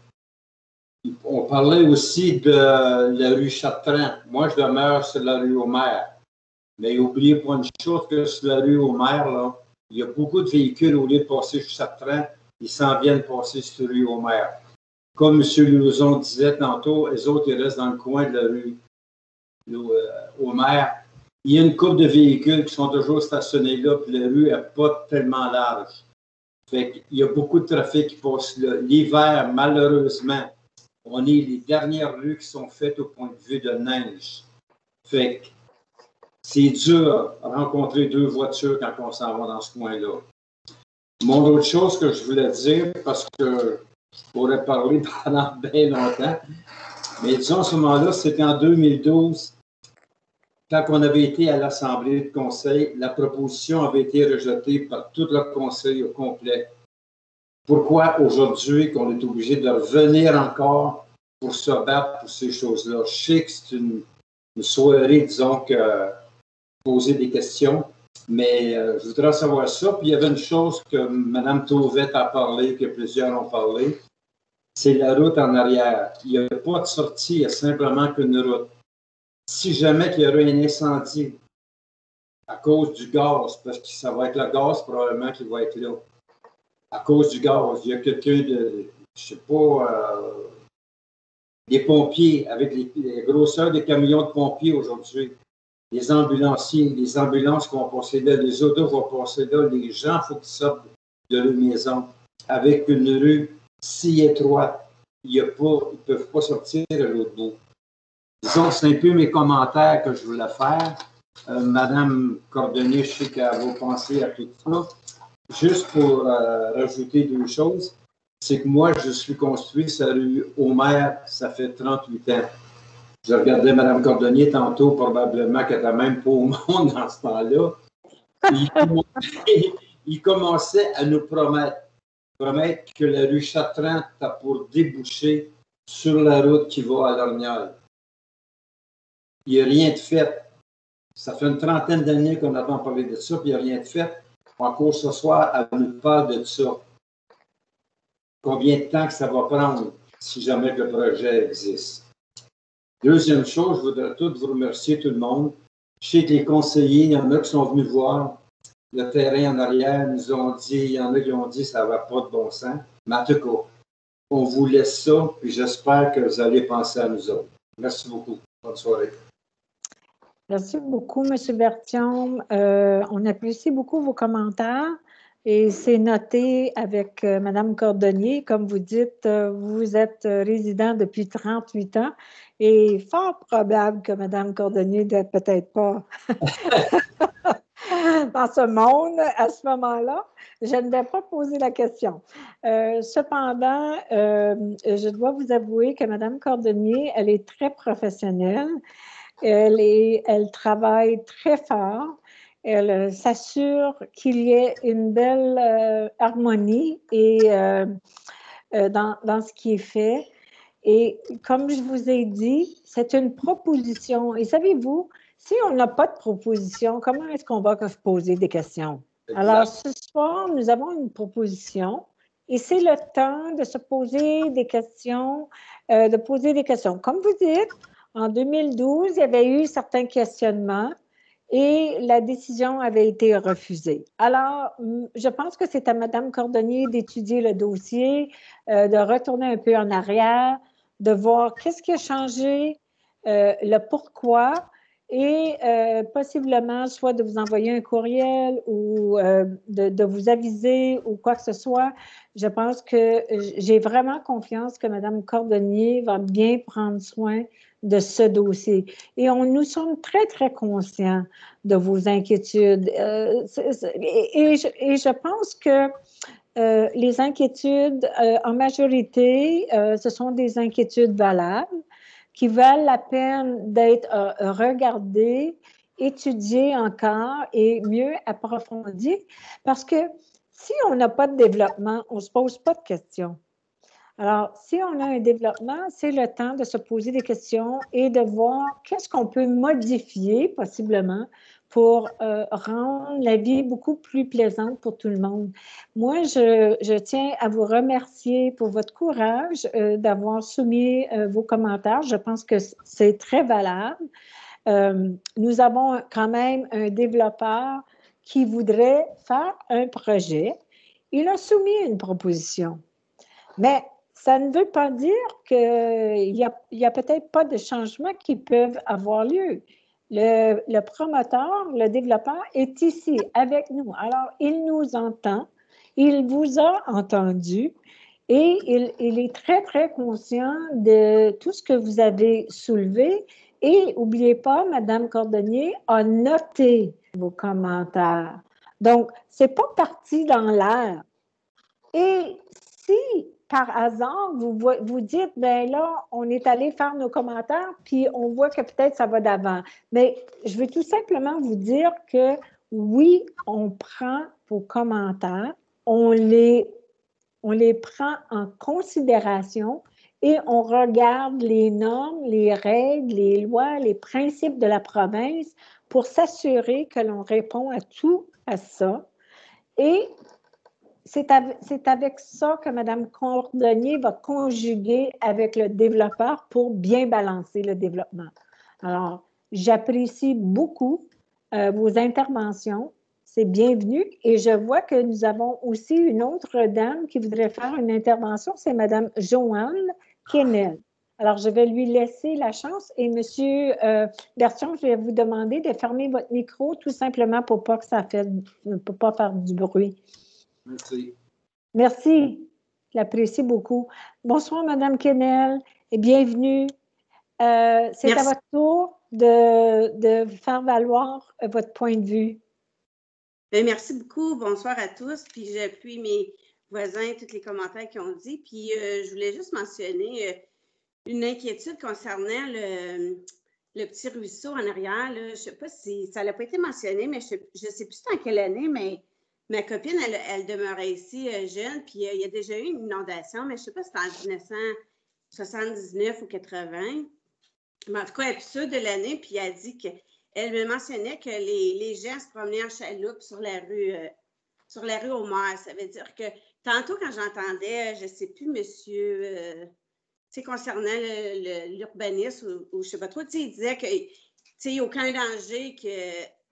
On parlait aussi de la rue Chartrand. Moi, je demeure sur la rue Homer. Mais n'oubliez pas une chose, que sur la rue Homer, là, il y a beaucoup de véhicules, au lieu de passer sur Chartrand, ils s'en viennent passer sur la rue Homer. Comme M. Lauzon disait tantôt, les autres, ils restent dans le coin de la rue Homer. Il y a une couple de véhicules qui sont toujours stationnés là, puis la rue n'est pas tellement large. Fait qu'il y a beaucoup de trafic qui passe là. L'hiver, malheureusement, on est les dernières rues qui sont faites au point de vue de neige. Fait que c'est dur à rencontrer 2 voitures quand on s'en va dans ce coin-là. Mon autre chose que je voulais dire, parce que Je pourrais parler pendant bien longtemps. Mais disons, à ce moment-là, c'était en 2012, quand on avait été à l'Assemblée de conseil, la proposition avait été rejetée par tout le conseil au complet. Pourquoi aujourd'hui qu'on est obligé de revenir encore pour se battre pour ces choses-là? Je sais que c'est une soirée, disons, que poser des questions, mais je voudrais savoir ça. Puis il y avait une chose que Mme Tauvette a parlé, que plusieurs ont parlé, c'est la route en arrière. Il n'y a pas de sortie, il y a simplement qu'une route. Si jamais il y aurait un incendie à cause du gaz, parce que ça va être le gaz probablement qui va être là, à cause du gaz, il y a quelqu'un de, je sais pas, des pompiers, avec les grosseurs des camions de pompiers aujourd'hui, les ambulanciers, les ambulances vont passer là, les autos vont passer là, les gens, il faut qu'ils sortent de leur maison avec une rue si étroite. Ils ne peuvent pas sortir à l'autre bout. Disons, c'est un peu mes commentaires que je voulais faire. Madame Cordonnier, je sais qu'elle va penser à tout ça. Juste pour rajouter deux choses, c'est que moi, je suis construit sur la rue Homer, ça fait 38 ans. Je regardais Mme Cordonnier tantôt, probablement qu'elle n'était même pas au monde dans ce temps-là. Il commençait à nous promettre que la rue Chartrand a pour déboucher sur la route qui va à Lorgnal. Il n'y a rien de fait. Ça fait une trentaine d'années qu'on entend parler de ça, puis il n'y a rien de fait. Encore ce soir, elle nous parle de ça. Combien de temps que ça va prendre si jamais le projet existe? Deuxième chose, je voudrais tous vous remercier, tout le monde. Je sais que les conseillers, il y en a qui sont venus voir le terrain en arrière, nous ont dit, il y en a qui ont dit que ça ne va pas de bon sens. Mais en tout cas, on vous laisse ça, puis j'espère que vous allez penser à nous autres. Merci beaucoup. Bonne soirée. Merci beaucoup, M. Berthiaume. On apprécie beaucoup vos commentaires et c'est noté avec Mme Cordonnier. Comme vous dites, vous êtes résident depuis 38 ans et fort probable que Mme Cordonnier n'est peut-être pas dans ce monde à ce moment-là. Je ne vais pas poser la question. Cependant, je dois vous avouer que Mme Cordonnier, elle est très professionnelle. Elle travaille très fort. Elle s'assure qu'il y ait une belle harmonie dans ce qui est fait. Et comme je vous ai dit, c'est une proposition. Et savez-vous, si on n'a pas de proposition, comment est-ce qu'on va poser des questions? Exact. Alors, ce soir, nous avons une proposition et c'est le temps de se poser des questions, Comme vous dites, en 2012, il y avait eu certains questionnements et la décision avait été refusée. Alors, je pense que c'est à Mme Cordonnier d'étudier le dossier, de retourner un peu en arrière, de voir qu'est-ce qui a changé, le pourquoi, et possiblement soit de vous envoyer un courriel ou de vous aviser ou quoi que ce soit. Je pense que j'ai vraiment confiance que Mme Cordonnier va bien prendre soin de ce dossier. Et nous sommes très, très conscients de vos inquiétudes. Et je pense que les inquiétudes, en majorité, ce sont des inquiétudes valables qui valent la peine d'être regardées, étudiées encore et mieux approfondies, parce que si on n'a pas de développement, on ne se pose pas de questions. Alors, si on a un développement, c'est le temps de se poser des questions et de voir qu'est-ce qu'on peut modifier possiblement pour rendre la vie beaucoup plus plaisante pour tout le monde. Moi, je tiens à vous remercier pour votre courage d'avoir soumis vos commentaires. Je pense que c'est très valable. Nous avons quand même un développeur qui voudrait faire un projet. Il a soumis une proposition. Mais ça ne veut pas dire qu'il n'y a peut-être pas de changements qui peuvent avoir lieu. Le promoteur, le développeur est ici avec nous. Alors, il nous entend, il vous a entendu et il est très, très conscient de tout ce que vous avez soulevé. Et n'oubliez pas, Mme Cordonnier a noté vos commentaires. Donc, ce n'est pas parti dans l'air. Et si par hasard, vous dites, bien là, on est allé faire nos commentaires, puis on voit que peut-être ça va d'avant. Mais je veux tout simplement vous dire que oui, on prend vos commentaires, on les prend en considération et on regarde les normes, les règles, les lois, les principes de la province pour s'assurer que l'on répond à tout à ça. Et c'est avec ça que Mme Cordonnier va conjuguer avec le développeur pour bien balancer le développement. Alors, j'apprécie beaucoup vos interventions. C'est bienvenu. Et je vois que nous avons aussi une autre dame qui voudrait faire une intervention. C'est Mme Joanne Kennel. Alors, je vais lui laisser la chance. Et M. Bertion, je vais vous demander de fermer votre micro tout simplement pour pas que pour pas faire du bruit. Merci. Merci. Je l'apprécie beaucoup. Bonsoir, Mme Kennel, et bienvenue. C'est à votre tour de faire valoir votre point de vue. Bien, merci beaucoup. Bonsoir à tous. Puis j'appuie mes voisins, tous les commentaires qu'ils ont dit. Puis je voulais juste mentionner une inquiétude concernant le petit ruisseau en arrière. Là. Je ne sais pas si ça n'a pas été mentionné, mais je ne sais plus en quelle année, mais ma copine, elle demeurait ici jeune, puis il y a déjà eu une inondation, mais je ne sais pas si c'était en 1979 ou 80. Mais en tout cas, elle est plus sûre de l'année, puis elle dit qu'elle me mentionnait que les gens se promenaient en chaloupe sur la rue au Maire. Ça veut dire que tantôt, quand j'entendais, je ne sais plus, monsieur, concernant l'urbanisme ou je ne sais pas trop, il disait qu'il n'y a aucun danger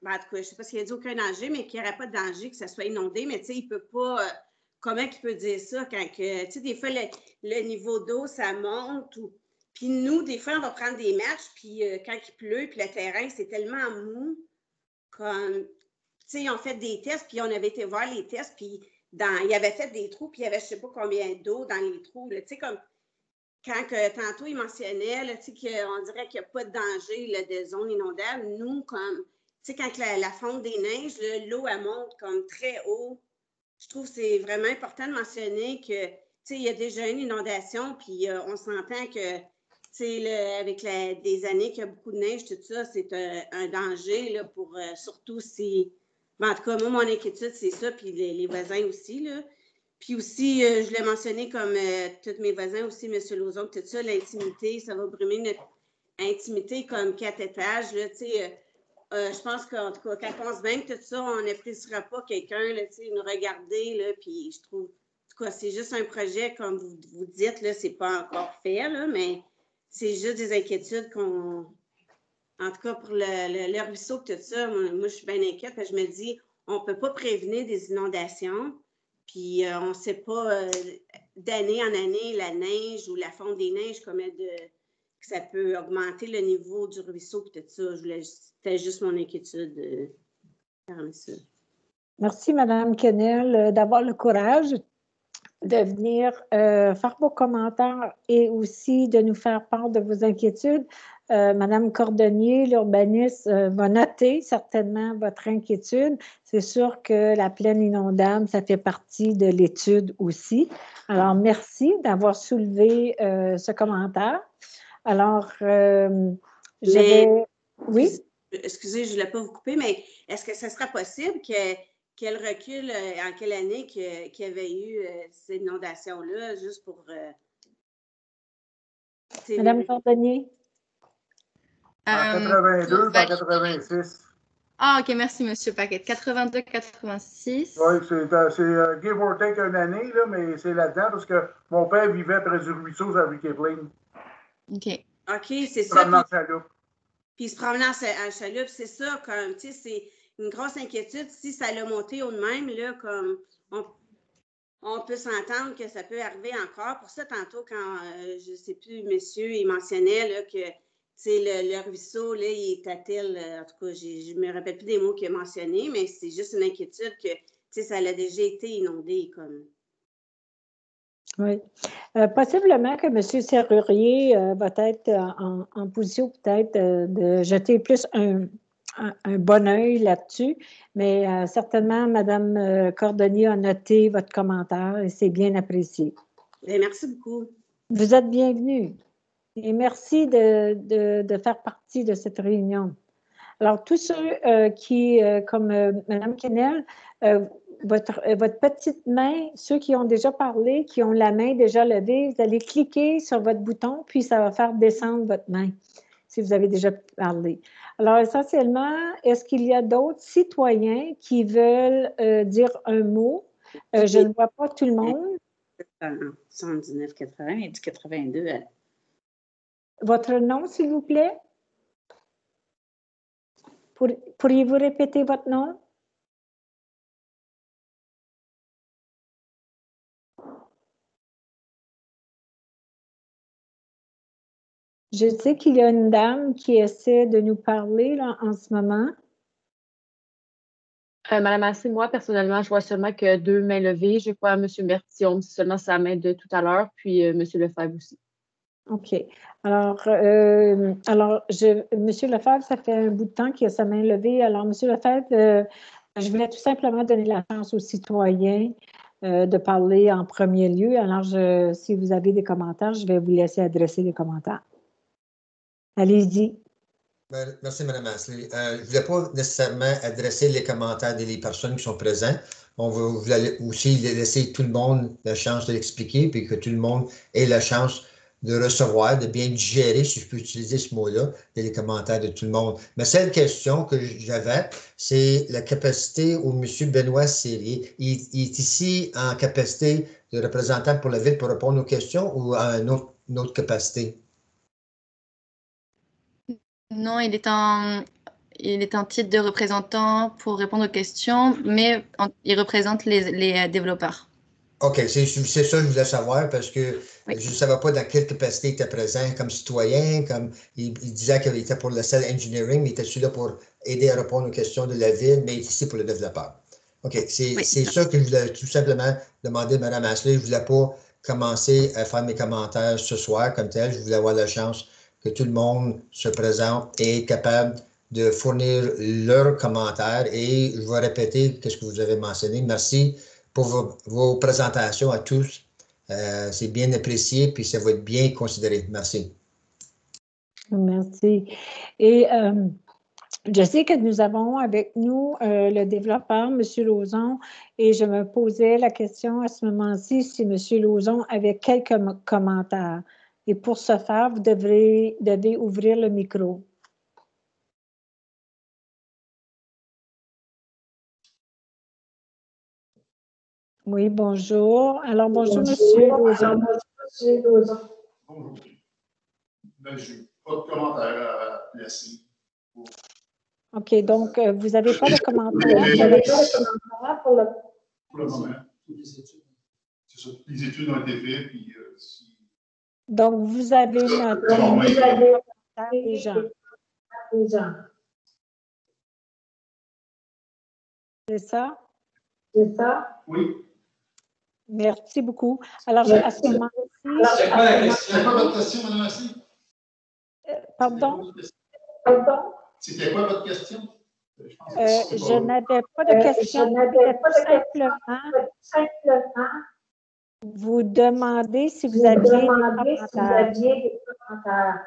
en tout cas, je ne sais pas s'il a dit aucun danger, mais qu'il n'y aurait pas de danger que ça soit inondé. Mais il ne peut pas. Comment il peut dire ça quand des fois, le niveau d'eau, ça monte. Puis nous, des fois, on va prendre des matchs, puis quand il pleut, puis le terrain, c'est tellement mou. Comme, on fait des tests, puis on avait été voir les tests, puis il avait fait des trous, puis il y avait je ne sais pas combien d'eau dans les trous. Comme quand tantôt, il mentionnait qu'on dirait qu'il n'y a pas de danger là, de zone inondable. Nous, comme. Quand la fonte des neiges, l'eau, elle monte comme très haut. Je trouve que c'est vraiment important de mentionner que, il y a déjà une inondation, puis on s'entend que, avec des années qu'il y a beaucoup de neige, tout ça, c'est un danger là, pour surtout si. En tout cas, moi, mon inquiétude, c'est ça, puis les voisins aussi. Là. Puis aussi, je l'ai mentionné comme tous mes voisins aussi, M. Lauzon, tout ça, l'intimité, ça va brimer notre intimité comme 4 étages. Là, je pense qu'en tout cas, quand on se baigne, tout ça, on n'appréciera pas quelqu'un nous regarder. Là, puis je trouve, en tout cas, c'est juste un projet, comme vous dites, là, c'est pas encore fait, là, mais c'est juste des inquiétudes qu'on. En tout cas, pour le ruisseau, tout ça, moi, je suis bien inquiète parce que je me dis, on ne peut pas prévenir des inondations. Puis on ne sait pas d'année en année la neige ou la fonte des neiges, que ça peut augmenter le niveau du ruisseau et tout ça. C'était juste mon inquiétude de faire ça. Merci, Mme Kennel, d'avoir le courage de venir faire vos commentaires et aussi de nous faire part de vos inquiétudes. Mme Cordonnier, l'urbaniste, va noter certainement votre inquiétude. C'est sûr que la plaine inondable, ça fait partie de l'étude aussi. Alors, merci d'avoir soulevé ce commentaire. Alors, oui? Excusez, je ne voulais pas vous couper, mais est-ce que ce sera possible qu'elle recule en quelle année qu'il y avait eu ces inondations-là, juste pour... Madame Cordonnier? En 82, en 86. Ah, OK, merci, M. Paquet. 82-86. Oui, c'est give or take une année, là, mais c'est là-dedans parce que mon père vivait près du ruisseau à Kipling. OK. OK, c'est ça. En chaloupe. Puis il se promenait en chaloupe, c'est ça, comme, tu sais, c'est une grosse inquiétude. Si ça l'a monté au de même, là, comme, on peut s'entendre que ça peut arriver encore. Pour ça, tantôt, quand, je ne sais plus, monsieur, il mentionnait, là, que, tu sais, le ruisseau, là, il est à tel, en tout cas, je ne me rappelle plus des mots qu'il a mentionnés, mais c'est juste une inquiétude que, tu sais, ça a déjà été inondé, comme. Oui. Possiblement que M. Serrurier va être en position peut-être de jeter plus un bon œil là-dessus, mais certainement, Mme Cordonnier a noté votre commentaire et c'est bien apprécié. Bien, merci beaucoup. Vous êtes bienvenue. Et merci de faire partie de cette réunion. Alors, tous ceux qui, comme Mme Kennel, votre petite main, ceux qui ont déjà parlé, qui ont la main déjà levée, vous allez cliquer sur votre bouton, puis ça va faire descendre votre main, si vous avez déjà parlé. Alors, essentiellement, est-ce qu'il y a d'autres citoyens qui veulent dire un mot? Je ne vois pas tout le monde. 119, 80, il dit 82. Votre nom, s'il vous plaît? Pourriez-vous répéter votre nom? Je sais qu'il y a une dame qui essaie de nous parler là, en ce moment. Madame Assé, moi, personnellement, je vois seulement que 2 mains levées. Je vois M. Bertillon, c'est seulement sa main de tout à l'heure, puis M. Lefebvre aussi. OK. Alors, M. Lefebvre, ça fait un bout de temps qu'il a sa main levée. Alors, M. Lefebvre, je voulais tout simplement donner la chance aux citoyens de parler en premier lieu. Alors, si vous avez des commentaires, je vais vous laisser adresser les commentaires. Allez-y. Merci, Mme Ashley. Je ne voulais pas nécessairement adresser les commentaires des personnes qui sont présentes. On voulait aussi laisser tout le monde la chance de l'expliquer, puis que tout le monde ait la chance de recevoir, de bien digérer, si je peux utiliser ce mot-là, les commentaires de tout le monde. Mais cette question que j'avais, c'est la capacité où M. Benoît Serrier. Il est ici en capacité de représentant pour la Ville pour répondre aux questions ou à une autre capacité? Non, il est en titre de représentant pour répondre aux questions, mais il représente les développeurs. OK, c'est ça que je voulais savoir parce que je ne savais pas dans quelle capacité il était présent comme citoyen, comme il disait qu'il était pour le cell engineering, mais il était là pour aider à répondre aux questions de la ville, mais il est ici pour le développeur. OK, c'est ça que je voulais tout simplement demander à Mme Ashley. Je ne voulais pas commencer à faire mes commentaires ce soir comme tel. Je voulais avoir la chance que tout le monde se présente et est capable de fournir leurs commentaires. Et je vais répéter ce que vous avez mentionné. Merci pour vos présentations à tous. C'est bien apprécié, puis ça va être bien considéré. Merci. Merci. Et je sais que nous avons avec nous le développeur, M. Lauzon, et je me posais la question à ce moment-ci si M. Lauzon avait quelques commentaires. Et pour ce faire, vous devez ouvrir le micro. Oui, bonjour. Alors, bonjour, M. Lauzon. Bonjour. Ben, je n'ai pas de commentaire à placer. OK, donc vous n'avez pas de commentaire pour le moment. C'est ça, les études ont été faites, puis Donc, vous avez noté les gens. C'est ça? C'est ça? Oui. Merci beaucoup. Alors, à ce moment-ci... C'est quoi la question? C'est quoi votre question, Mme Assis? Pardon? C'était quoi votre question? Je n'avais pas de question. Simplement vous demander si vous aviez des commentaires.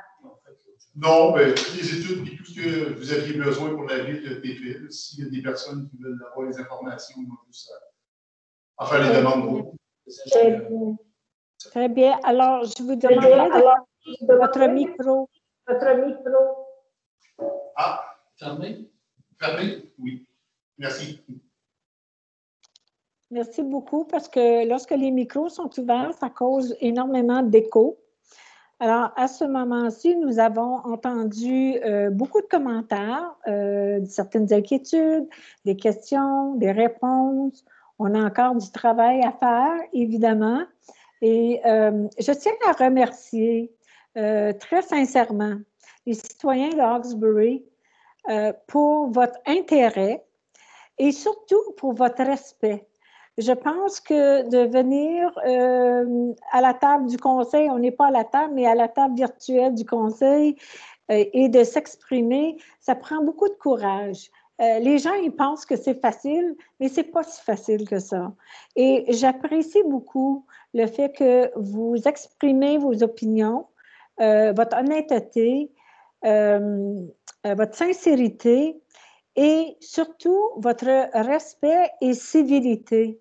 Non, mais les études et tout ce que vous aviez besoin pour la ville de TFL, s'il y a des personnes qui veulent avoir les informations, ils vont juste faire les demandes. Très bien. Alors, je vous demanderai de votre micro. Ah, fermé? Fermé? Oui. Merci. Merci beaucoup parce que lorsque les micros sont ouverts, ça cause énormément d'écho. Alors, à ce moment-ci, nous avons entendu beaucoup de commentaires, certaines inquiétudes, des questions, des réponses. On a encore du travail à faire, évidemment. Et je tiens à remercier très sincèrement les citoyens de Hawkesbury pour votre intérêt et surtout pour votre respect. Je pense que de venir à la table du conseil, on n'est pas à la table, mais à la table virtuelle du conseil et de s'exprimer, ça prend beaucoup de courage. les gens, ils pensent que c'est facile, mais c'est pas si facile que ça. Et j'apprécie beaucoup le fait que vous exprimez vos opinions, votre honnêteté, votre sincérité et surtout votre respect et civilité.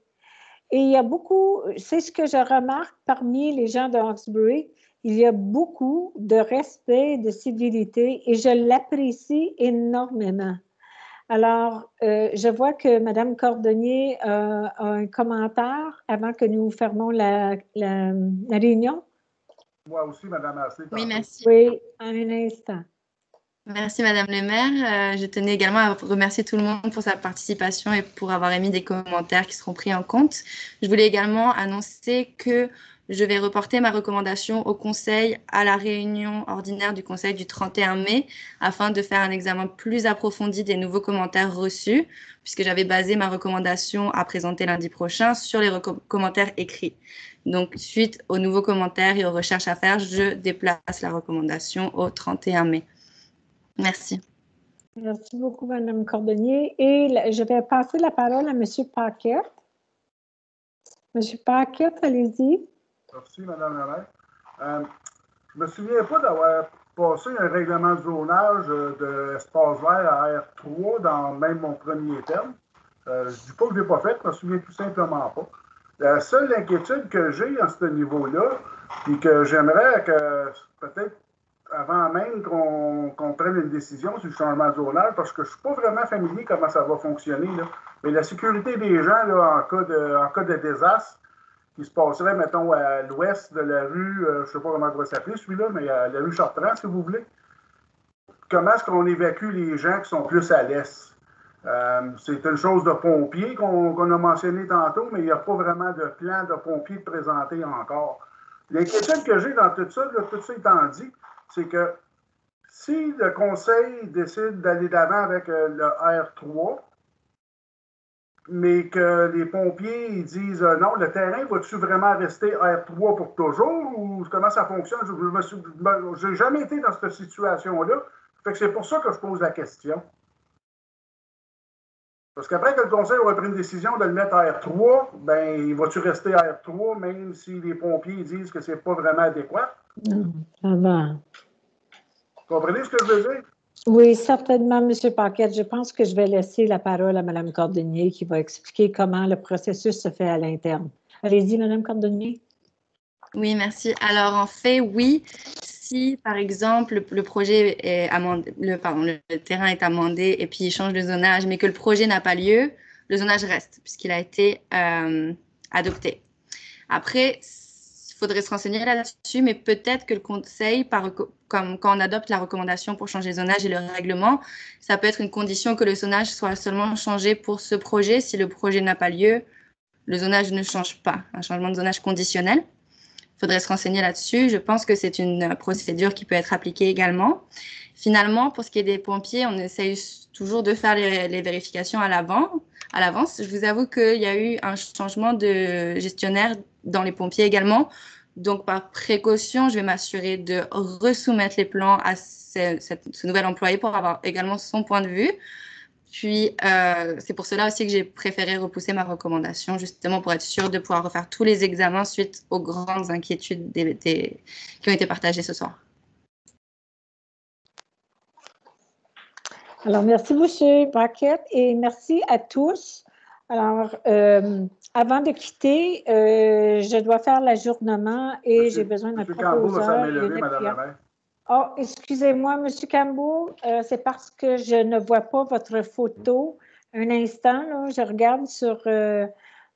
Et il y a beaucoup, c'est ce que je remarque parmi les gens de Hawkesbury, il y a beaucoup de respect, de civilité et je l'apprécie énormément. Alors, je vois que Mme Cordonnier a un commentaire avant que nous fermons la réunion. Moi aussi, Mme Assé. Oui, merci. Oui, un instant. Merci, Madame le maire. Je tenais également à remercier tout le monde pour sa participation et pour avoir émis des commentaires qui seront pris en compte. Je voulais également annoncer que je vais reporter ma recommandation au Conseil à la réunion ordinaire du Conseil du 31 mai afin de faire un examen plus approfondi des nouveaux commentaires reçus, puisque j'avais basé ma recommandation à présenter lundi prochain sur les commentaires écrits. Donc, suite aux nouveaux commentaires et aux recherches à faire, je déplace la recommandation au 31 mai. Merci. Merci beaucoup, Mme Cordonnier. Et je vais passer la parole à M. Paquette. M. Paquette, allez-y. Merci, Mme la maire. Je ne me souviens pas d'avoir passé un règlement de zonage de espace vert à R3 dans même mon premier terme. Je ne dis pas que je ne l'ai pas fait, je ne me souviens tout simplement pas. La seule inquiétude que j'ai à ce niveau-là, et que j'aimerais que peut-être avant même qu'on prenne une décision sur le changement de zonage, parce que je ne suis pas vraiment familier comment ça va fonctionner, là. Mais la sécurité des gens là, en cas de désastre, qui se passerait, mettons, à l'ouest de la rue, je ne sais pas comment il va s'appeler celui-là, mais à la rue Chartrand, si vous voulez. Comment est-ce qu'on évacue les gens qui sont plus à l'est? C'est une chose de pompiers qu'on a mentionné tantôt, mais il n'y a pas vraiment de plan de pompiers présenté encore. L'inquiétude que j'ai dans tout ça, là, tout ça étant dit, c'est que si le conseil décide d'aller d'avant avec le R3, mais que les pompiers ils disent non, le terrain va-tu vraiment rester R3 pour toujours ou comment ça fonctionne? Je n'ai jamais été dans cette situation-là. Fait que c'est pour ça que je pose la question. Parce qu'après que le conseil aura pris une décision de le mettre à R3, ben, va-tu rester à R3 même si les pompiers disent que c'est pas vraiment adéquat? Non, ça va. Vous comprenez ce que je veux dire? Oui, certainement, M. Paquette. Je pense que je vais laisser la parole à Mme Cordonnier qui va expliquer comment le processus se fait à l'interne. Allez-y, Mme Cordonnier. Oui, merci. Alors, en fait, oui, si, par exemple, le projet est amendé, le terrain est amendé et puis il change de zonage, mais que le projet n'a pas lieu, le zonage reste puisqu'il a été adopté. Après, il faudrait se renseigner là-dessus, mais peut-être que le conseil, comme quand on adopte la recommandation pour changer le zonage et le règlement, ça peut être une condition que le zonage soit seulement changé pour ce projet. Si le projet n'a pas lieu, le zonage ne change pas. Un changement de zonage conditionnel. Il faudrait se renseigner là-dessus. Je pense que c'est une procédure qui peut être appliquée également. Finalement, pour ce qui est des pompiers, on essaye toujours de faire les vérifications à l'avance. Je vous avoue qu'il y a eu un changement de gestionnaire dans les pompiers également. Donc, par précaution, je vais m'assurer de resoumettre les plans à ce nouvel employé pour avoir également son point de vue. Puis, c'est pour cela aussi que j'ai préféré repousser ma recommandation, justement pour être sûre de pouvoir refaire tous les examens suite aux grandes inquiétudes qui ont été partagées ce soir. Alors, merci, M. Paquette, et merci à tous. Alors, avant de quitter, je dois faire l'ajournement et j'ai besoin d'un proposeur et d'un appuyant. Oh, excusez-moi, M. Campbell, c'est parce que je ne vois pas votre photo. Un instant, là, je regarde sur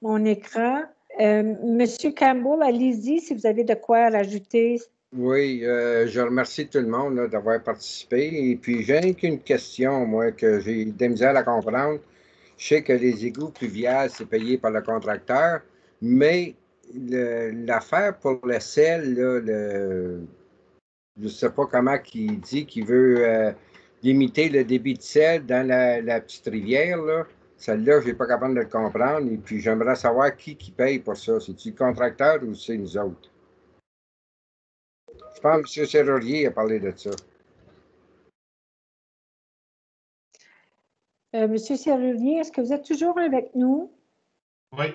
mon écran. M. Campbell, allez-y si vous avez de quoi rajouter. Oui, je remercie tout le monde d'avoir participé. Et puis, j'ai qu'une question, moi, que j'ai de la misère à comprendre. Je sais que les égouts pluviales, c'est payé par le contracteur, mais l'affaire pour le sel, là, je ne sais pas comment il dit qu'il veut limiter le débit de sel dans la petite rivière, là. Celle-là, je n'ai pas capable de le comprendre. Et puis, j'aimerais savoir qui paye pour ça. C'est-tu le contracteur ou c'est nous autres? Je pense que M. Serrurier a parlé de ça. Monsieur Serrurier, est-ce que vous êtes toujours avec nous? Oui.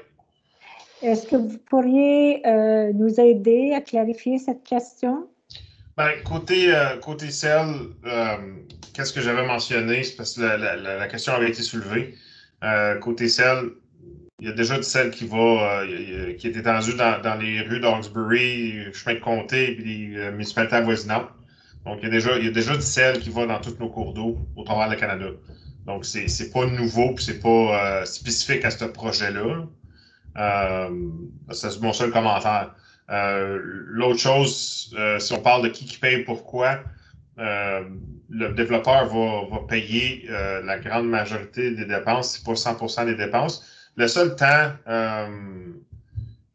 Est-ce que vous pourriez nous aider à clarifier cette question? Ben, côté sel, qu'est-ce que j'avais mentionné? C'est parce que la question avait été soulevée. Côté sel, il y a déjà du sel qui est étendu dans les rues d'Hawkesbury, chemin de comté et les municipalités avoisinantes. Donc, il y a déjà du sel qui va dans tous nos cours d'eau au travers du Canada. Donc, c'est pas nouveau puis c'est pas spécifique à ce projet-là. C'est mon seul commentaire. L'autre chose, si on parle de qui paye pourquoi, le développeur va payer la grande majorité des dépenses, c'est pas 100% des dépenses. Le seul temps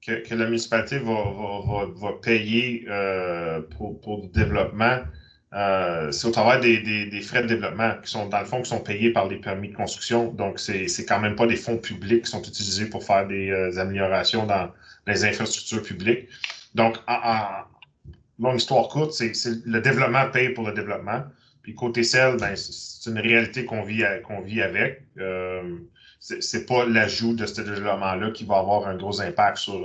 que la municipalité va payer pour le développement, c'est au travers des frais de développement qui sont, dans le fond, qui sont payés par les permis de construction. Donc, c'est quand même pas des fonds publics qui sont utilisés pour faire des améliorations dans les infrastructures publiques. Donc, longue histoire courte, c'est le développement paye pour le développement. Puis côté sel, ben, c'est une réalité qu'on vit avec. C'est pas l'ajout de ce développement-là qui va avoir un gros impact sur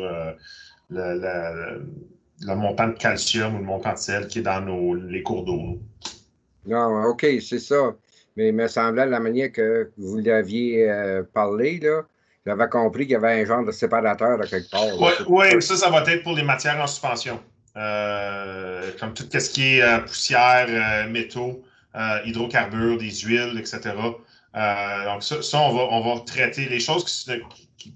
le montant de calcium ou le montant de sel qui est dans les cours d'eau. Non, OK, c'est ça. Mais il me semblait, la manière que vous l'aviez parlé, là, j'avais compris qu'il y avait un genre de séparateur à quelque part. Oui, ça va être pour les matières en suspension. Comme tout ce qui est poussière, métaux, hydrocarbures, des huiles, etc. Donc, ça on va traiter. Les choses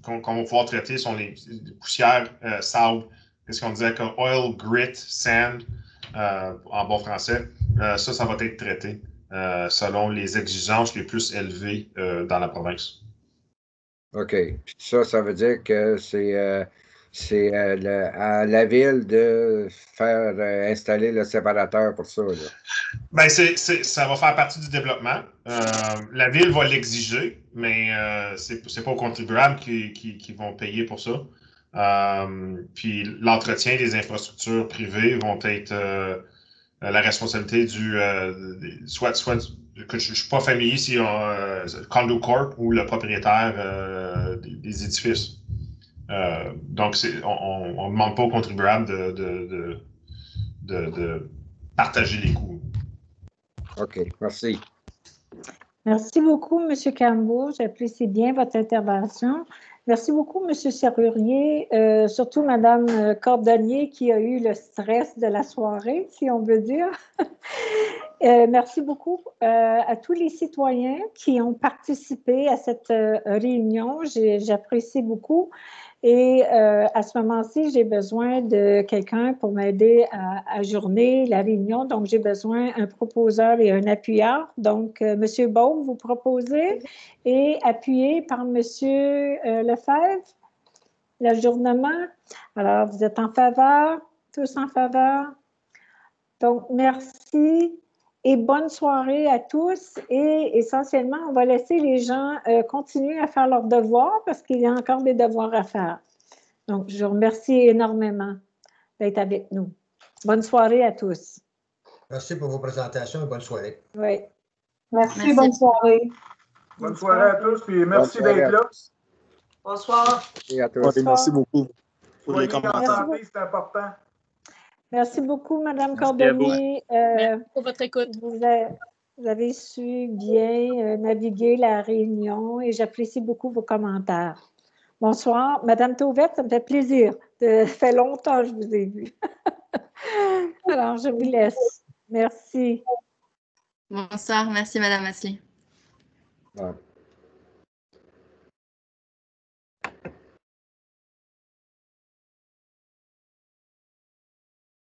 qu'on va pouvoir traiter sont les poussières, sable, qu'est-ce qu'on disait comme oil, grit, sand, en bon français. Ça va être traité selon les exigences les plus élevées dans la province. OK. Puis ça veut dire que c'est à la ville de faire installer le séparateur pour ça. Là. Ben, ça va faire partie du développement. La ville va l'exiger, mais c'est pas aux contribuables qui vont payer pour ça. Puis l'entretien des infrastructures privées vont être la responsabilité soit que je ne suis pas familier si Condo Corp ou le propriétaire des édifices. Donc, on ne demande pas aux contribuables de partager les coûts. OK, merci. Merci beaucoup, M. Cambeau. J'apprécie bien votre intervention. Merci beaucoup, M. Serrurier, surtout Mme Cordonnier qui a eu le stress de la soirée, si on veut dire. Merci beaucoup à tous les citoyens qui ont participé à cette réunion. J'apprécie beaucoup. Et à ce moment-ci, j'ai besoin de quelqu'un pour m'aider à ajourner la réunion. Donc, j'ai besoin d'un proposeur et un appuyeur. Donc, M. Baume, vous proposez et appuyé par M. Lefebvre, l'ajournement. Alors, vous êtes en faveur, tous en faveur. Donc, merci et bonne soirée à tous. Et essentiellement, on va laisser les gens continuer à faire leurs devoirs parce qu'il y a encore des devoirs à faire. Donc, je vous remercie énormément d'être avec nous. Bonne soirée à tous. Merci pour vos présentations et bonne soirée. Oui. Merci. Bonne soirée. Bonne soirée à tous, puis merci d'être là. Bonsoir. Et à tous. Merci beaucoup pour les Soyez en commentaires. santé, c'est important. Merci beaucoup, Mme Merci Cordonnier. Merci pour votre écoute. Vous avez su bien naviguer la réunion et j'apprécie beaucoup vos commentaires. Bonsoir. Mme Tauvette, ça me fait plaisir. Ça fait longtemps que je vous ai vu. Alors, je vous laisse. Merci. Bonsoir. Merci, Mme Assely. Ouais.